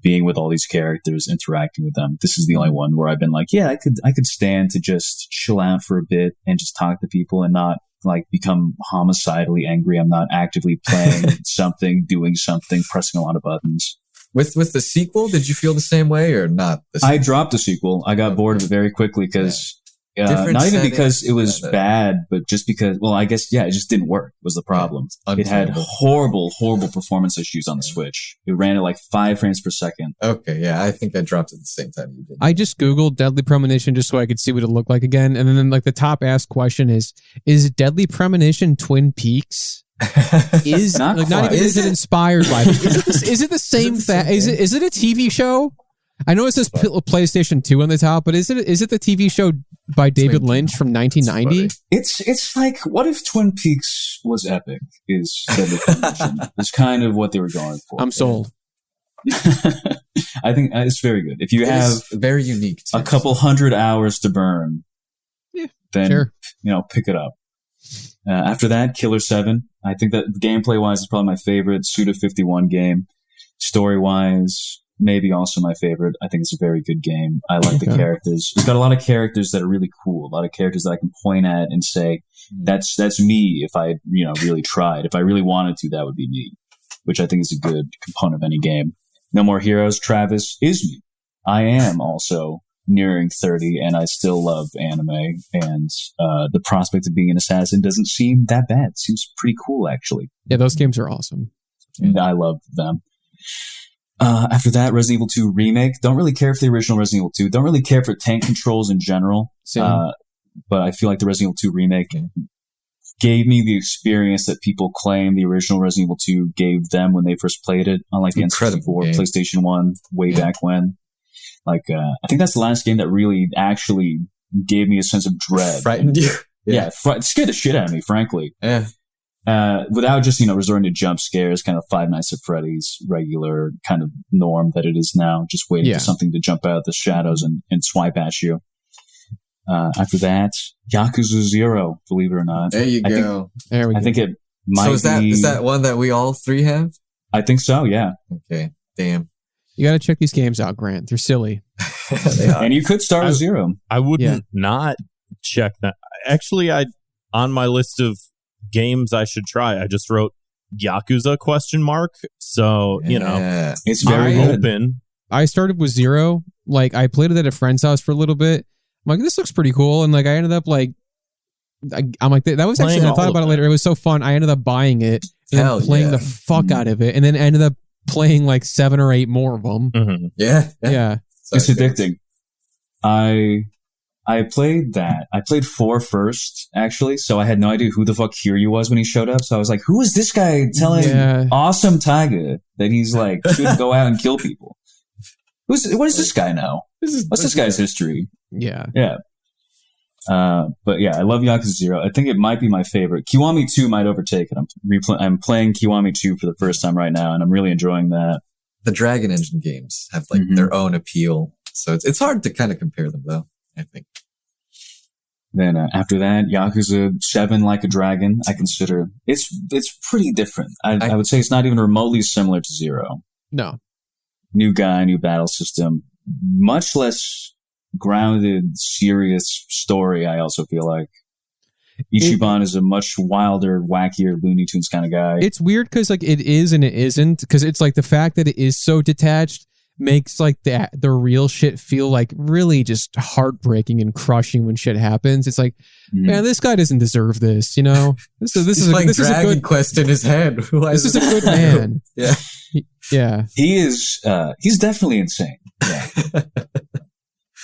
being with all these characters, interacting with them. This is the only one where I've been like, yeah, I could stand to just chill out for a bit and just talk to people and not like become homicidally angry. I'm not actively playing something, doing something, pressing a lot of buttons. With the sequel, did you feel the same way or not? I dropped the sequel. I got bored of it very quickly because not even because it was bad, but just because, well, I guess, it just didn't work was the problem. It had horrible performance issues on the Switch. It ran at like 5 frames per second. Okay, yeah, I think I dropped at the same time you did. I just Googled Deadly Premonition just so I could see what it looked like again. And then like the top asked question is Deadly Premonition Twin Peaks? Is not even is it inspired by it? Is it the same thing? Is it a TV show? I know it says PlayStation 2 on the top, but is it the TV show by David Lynch from 1990? It's like, what if Twin Peaks was epic? Is Deadly Premonition. It's kind of what they were going for. I'm sold. I think it's very good. If you have very unique a couple 100 hours to burn, then pick it up. After that, Killer 7. I think that gameplay wise is probably my favorite Suda 51 game. Story wise, maybe also my favorite. I think it's a very good game. I like the characters. It's got a lot of characters that are really cool. A lot of characters that I can point at and say, that's me if I, really tried. If I really wanted to, that would be me, which I think is a good component of any game. No More Heroes, Travis is me. I am also nearing 30 and I still love anime, and the prospect of being an assassin doesn't seem that bad. It seems pretty cool, actually. Yeah, those games are awesome. And I love them. After that, Resident Evil 2 Remake. Don't really care for the original Resident Evil 2. Don't really care for tank controls in general. But I feel like the Resident Evil 2 Remake gave me the experience that people claim the original Resident Evil 2 gave them when they first played it, unlike the N64, PlayStation 1, way back when. Like, I think that's the last game that really actually gave me a sense of dread. Frightened you? It scared the shit out of me, frankly. Yeah. Without just, resorting to jump scares, kind of Five Nights at Freddy's regular kind of norm that it is now, just waiting for something to jump out of the shadows and swipe at you. After that, Yakuza 0, believe it or not. There you go. I think it might be... is that one that we all three have? I think so, yeah. Okay, damn. You got to check these games out, Grant. They're silly. They are. And you could start with 0. I wouldn't not check that. Actually, on my list of games I should try, I just wrote Yakuza ? So, it's very open. I started with 0. Like, I played it at a friend's house for a little bit. I'm like, this looks pretty cool. And like, I ended up like, I'm like, that was actually, I thought about it later. It was so fun. I ended up buying it and playing the fuck out of it. And then ended up playing like 7 or 8 more of them. Mm-hmm. Yeah. It's addicting. I played that. I played 4 first, actually, so I had no idea who the fuck Kiryu was when he showed up. So I was like, who is this guy telling Awesome Taiga that he's like, should go out and kill people? What does this guy know? What's this guy's history? Yeah. But yeah, I love Yakuza 0. I think it might be my favorite. Kiwami 2 might overtake it. I'm playing Kiwami 2 for the first time right now, and I'm really enjoying that. The Dragon Engine games have like their own appeal, so it's hard to kind of compare them, though, I think. Then after that, Yakuza 7 Like a Dragon. I consider it's pretty different. I would say it's not even remotely similar to 0. No. New guy, new battle system, much less grounded, serious story. I also feel like Ichiban is a much wilder, wackier, Looney Tunes kind of guy. It's weird because like it is and it isn't, because it's like the fact that it is so detached makes like the real shit feel like really just heartbreaking and crushing when shit happens. It's like, man, this guy doesn't deserve this, you know? This is like this Dragon is a good Quest in his head. This is a good man. Yeah. Yeah. He is, he's definitely insane. Yeah.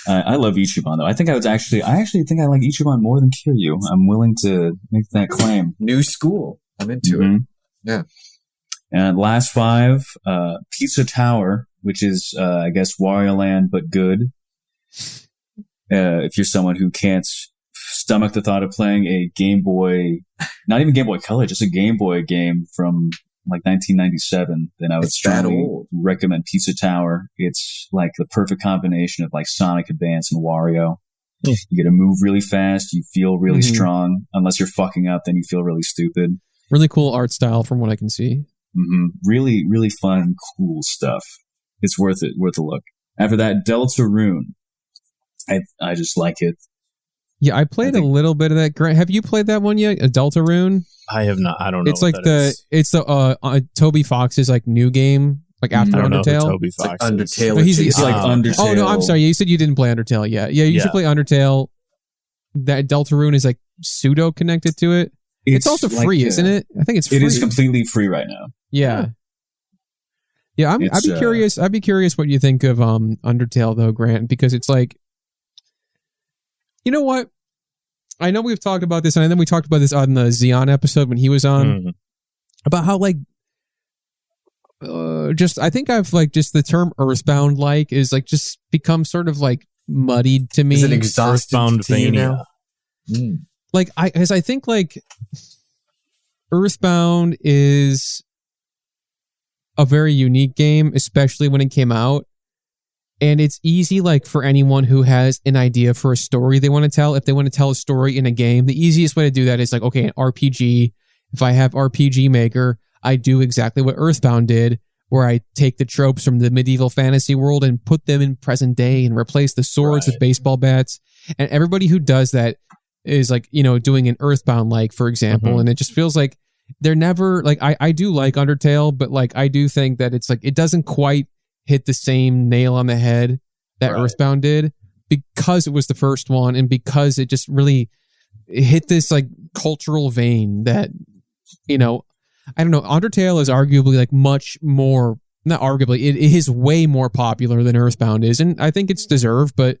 I love Ichiban though. I actually think I like Ichiban more than Kiryu. I'm willing to make that claim. New school. I'm into it. Yeah. And last 5, Pizza Tower, which is, I guess, Wario Land, but good. If you're someone who can't stomach the thought of playing a Game Boy, not even Game Boy Color, just a Game Boy game from like 1997, then I would strongly recommend Pizza Tower. It's like the perfect combination of like Sonic Advance and Wario. You get to move really fast. You feel really strong. Unless you're fucking up, then you feel really stupid. Really cool art style from what I can see. Really, really fun, cool stuff. It's worth it. Worth a look. After that, Deltarune. I just like it. Yeah, I played a little bit of that. Grant, have you played that one yet? Deltarune? I have not. I don't know. It's like it's the Toby Fox's like new game, like after Undertale. Toby Fox like Undertale. It's like Undertale. Oh no, I'm sorry. You said you didn't play Undertale yet. Yeah, you should play Undertale. That Deltarune is like pseudo connected to it. It's also free, isn't it? I think it's free. It is completely free right now. Yeah. Yeah, I'd be curious. I'd be curious what you think of Undertale though, Grant, because it's like, you know what? I know we've talked about this, and then we talked about this on the Xeon episode when he was on, about how like, I think I've like just the term Earthbound like is like just become sort of like muddied to me. Is it exhausted to you now? Like I think like Earthbound is a very unique game, especially when it came out. And it's easy, like, for anyone who has an idea for a story they want to tell. If they want to tell a story in a game, the easiest way to do that is like, okay, an RPG. If I have RPG Maker, I do exactly what Earthbound did, where I take the tropes from the medieval fantasy world and put them in present day and replace the swords with baseball bats. And everybody who does that is like, you know, doing an Earthbound, like, for example. And it just feels like they're never, like, I do like Undertale, but like, I do think that it's like, it doesn't quite hit the same nail on the head that Earthbound did, because it was the first one and because it just really hit this like cultural vein that, you know, I don't know, Undertale is arguably like much more, not arguably, it is way more popular than Earthbound is, and I think it's deserved, but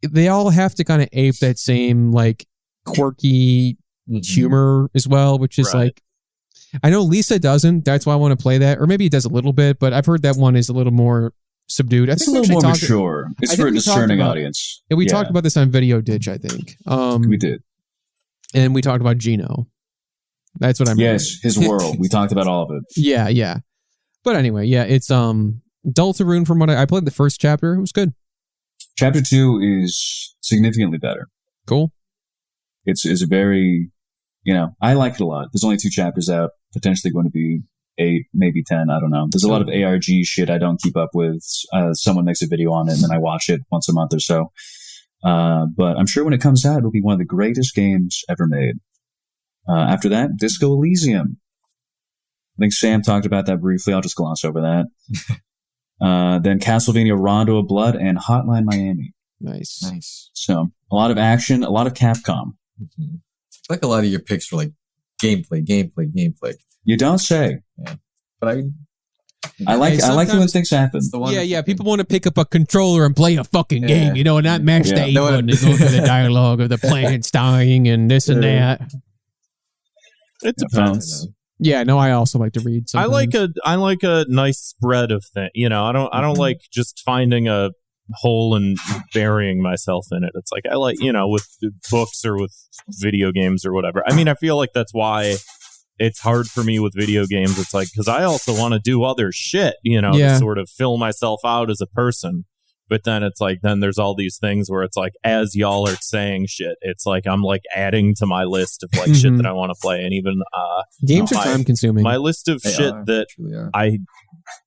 they all have to kind of ape that same like quirky humor as well, which is like, I know Lisa doesn't. That's why I want to play that. Or maybe he does a little bit, but I've heard that one is a little more subdued. It's a little more mature. It's for a discerning audience. And we talked about this on Video Ditch, I think. We did. And we talked about Gino. That's what I mean. Yes, his world. We talked about all of it. Yeah. But anyway, yeah, it's Deltarune from what I played the first chapter. It was good. Chapter 2 is significantly better. Cool. It's a very, you know, I like it a lot. There's only 2 chapters out. Potentially going to be 8, maybe 10. I don't know. There's a lot of ARG shit I don't keep up with. Someone makes a video on it and then I watch it once a month or so. But I'm sure when it comes out, it'll be one of the greatest games ever made. After that, Disco Elysium. I think Sam talked about that briefly. I'll just gloss over that. Then Castlevania Rondo of Blood and Hotline Miami. Nice. So a lot of action, a lot of Capcom. Like a lot of your picks for like gameplay. You don't say. Yeah. But I like it when things happen. Yeah. People want to pick up a controller and play a fucking game, you know, and not mash the A button and go through the dialogue of the plants dying and this and that. It depends. Yeah, no, I also like to read sometimes. I like a nice spread of things. You know, I don't like just finding a hole and burying myself in it. It's like I like, you know, with books or with video games or whatever. I mean, I feel like that's why it's hard for me with video games. It's like, because I also want to do other shit, you know, to sort of fill myself out as a person. But then it's like, then there's all these things where it's like, as y'all are saying shit, it's like I'm like adding to my list of like shit that I want to play. And even games are time consuming. My list of shit that I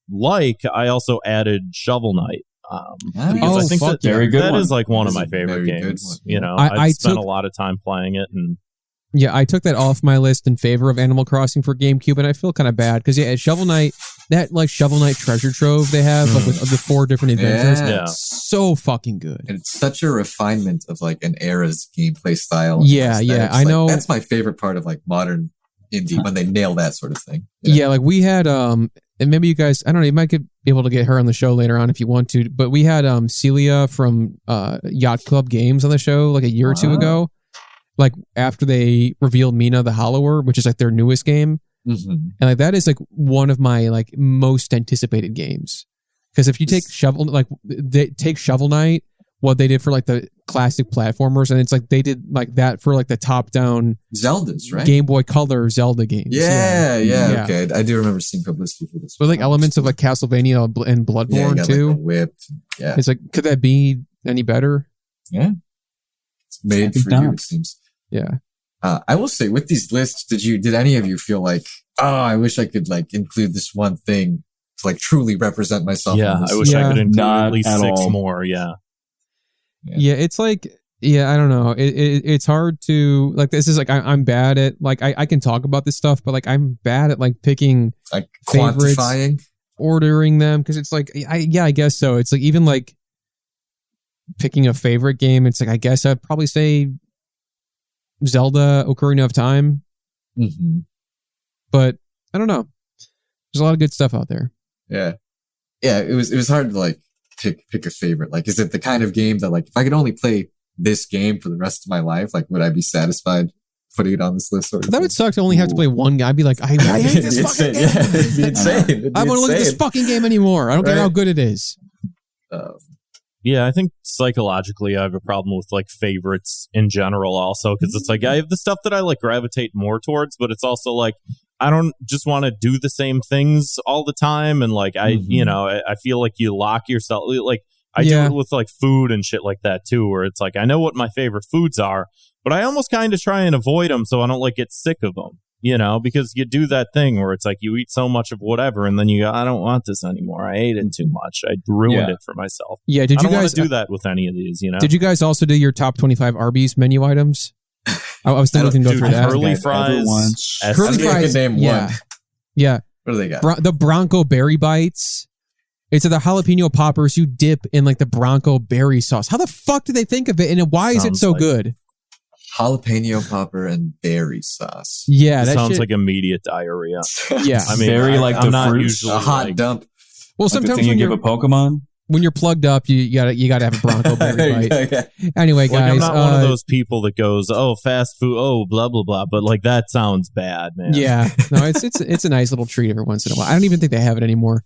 like, I also added Shovel Knight. Because I think that is like one of my favorite games. You know, I spent a lot of time playing it, and I took that off my list in favor of Animal Crossing for GameCube, and I feel kind of bad because Shovel Knight, that like Shovel Knight treasure trove they have like with the 4 different adventures, so fucking good. And it's such a refinement of like an era's gameplay style. I know that's my favorite part of like modern indie when they nail that sort of thing. Like we had and maybe you guys, I don't know, you might be able to get her on the show later on if you want to, but we had Celia from Yacht Club Games on the show like a year or two ago, like after they revealed Mina the Hollower, which is like their newest game. And like that is like one of my like most anticipated games, because if you take Shovel Knight, what they did for like the classic platformers, and it's like they did like that for like the top down Zeldas, right? Game Boy Color Zelda games. Yeah. Okay, I do remember seeing publicity for this. But like elements of like Castlevania and Bloodborne too. Like whip. Yeah, it's like, could that be any better? Yeah, it's made for you, it seems. Yeah. I will say, with these lists, did any of you feel like, I wish I could like include this one thing to like truly represent myself? Yeah, I wish I could include at least 6 more. Yeah, it's like, I don't know. It's hard to like. This is like I'm bad at like I can talk about this stuff, but like I'm bad at like picking like favorites, quantifying, ordering them, because it's like I guess so. It's like even like picking a favorite game. It's like I guess I'd probably say Zelda Ocarina of Time. But I don't know. There's a lot of good stuff out there. Yeah. It was hard to like pick a favorite. Like, is it the kind of game that like if I could only play this game for the rest of my life, like would I be satisfied putting it on this list? Sort of that would suck to only have to play one game. I'd be like, I hate this fucking game. Yeah, it'd be insane. I won't look at this fucking game anymore. I don't care how good it is. Yeah, I think psychologically I have a problem with like favorites in general also, because it's like I have the stuff that I like gravitate more towards, but it's also like I don't just want to do the same things all the time, and like I feel like you lock yourself, like I do it with like food and shit like that too, where it's like I know what my favorite foods are, but I almost kind of try and avoid them so I don't like get sick of them. You know, because you do that thing where it's like you eat so much of whatever, and then you go, I don't want this anymore. I ate it too much. I ruined it for myself. Yeah, did you guys do that with any of these? You know, did you guys also do your top 25 Arby's menu items? I was still looking to go through that. Curly fries. Curly fries. Name one. Yeah. What do they got? The Bronco Berry Bites. It's the jalapeno poppers you dip in like the Bronco berry sauce. How the fuck did they think of it, and why is it so good? Jalapeno popper and berry sauce. Yeah, that sounds like immediate diarrhea. Yeah, I mean, berry like I'm not usually a hot dump. Well, sometimes when you give a Pokemon, when you're plugged up, you gotta have a Bronco berry bite. Anyway, guys, I'm not one of those people that goes, fast food, blah blah blah. But like that sounds bad, man. Yeah, no, it's a nice little treat every once in a while. I don't even think they have it anymore.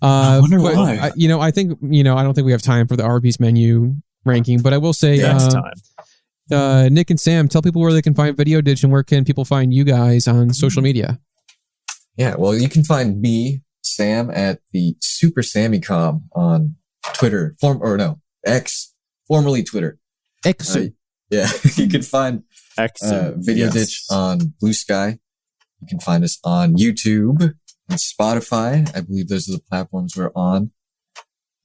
I wonder why. I think I don't think we have time for the Arby's menu ranking, but I will say next time. Nick and Sam, tell people where they can find Video Ditch, and where can people find you guys on social media? Yeah, well, you can find me, Sam, at the Super Sammycom on Twitter, X, formerly Twitter. X. You can find Video Ditch on Blue Sky. You can find us on YouTube and Spotify. I believe those are the platforms we're on.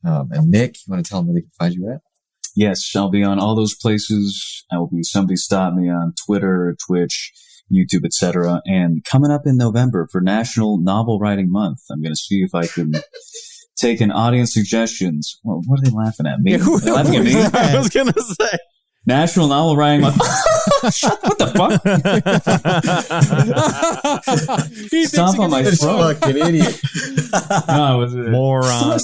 And Nick, you want to tell them where they can find you at? Yes, I'll be on all those places. I will be Somebody Stop Me on Twitter, Twitch, YouTube, etc. And coming up in November for National Novel Writing Month, I'm going to see if I can take an audience suggestions. Well, what are they laughing at? Me? They're laughing at me? I was going to say. National Novel Writing Month. What the fuck? Stomp on my throat. Fucking idiot. No, it was moron.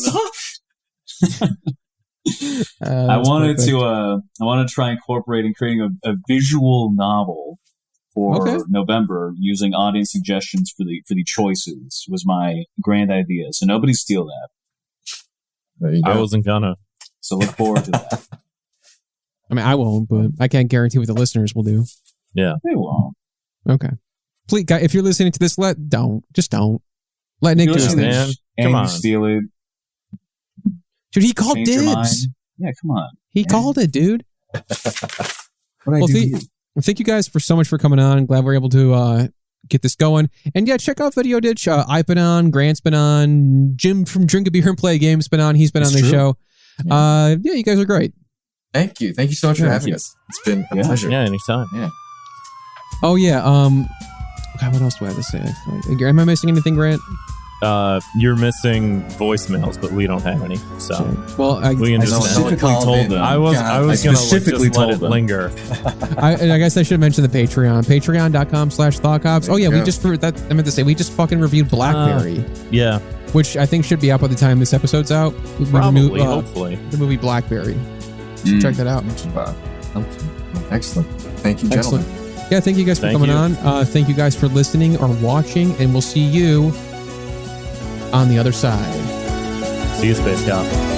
I wanted to try incorporating creating a visual novel for November using audience suggestions for the choices was my grand idea. So nobody steal that. There you go. I wasn't gonna. So look forward to that. I mean, I won't, but I can't guarantee what the listeners will do. Yeah, they won't. Okay, please, guys, if you're listening to this, don't let Nick do his thing. Man, come on, steal it. Dude, he called Change your mind. dibs. Yeah, come on. He called it, dude. What I do to you? Thank you guys so much for coming on. Glad we're able to get this going. And yeah, check out Video Ditch. I've been on, Grant's been on, Jim from Drink a Beer and Play Games been on. He's been on the show. Yeah, you guys are great. Thank you. Thank you so much for having us. It's been a pleasure. Yeah, anytime. Yeah. Oh yeah. God, what else do I have to say? Am I missing anything, Grant? You're missing voicemails, but we don't have any. So well, we can just specifically told them. I was going to specifically just let it told them. linger. I guess I should mention the Patreon. Patreon.com/ThoughtCops. Oh yeah, we just we just fucking reviewed Blackberry. Yeah. Which I think should be up by the time this episode's out. Probably, hopefully. The movie Blackberry. So check that out. Excellent. Thank you, gentlemen. Yeah, thank you guys for coming on. Thank you guys for listening or watching, and we'll see you on the other side. See you, Space Cop.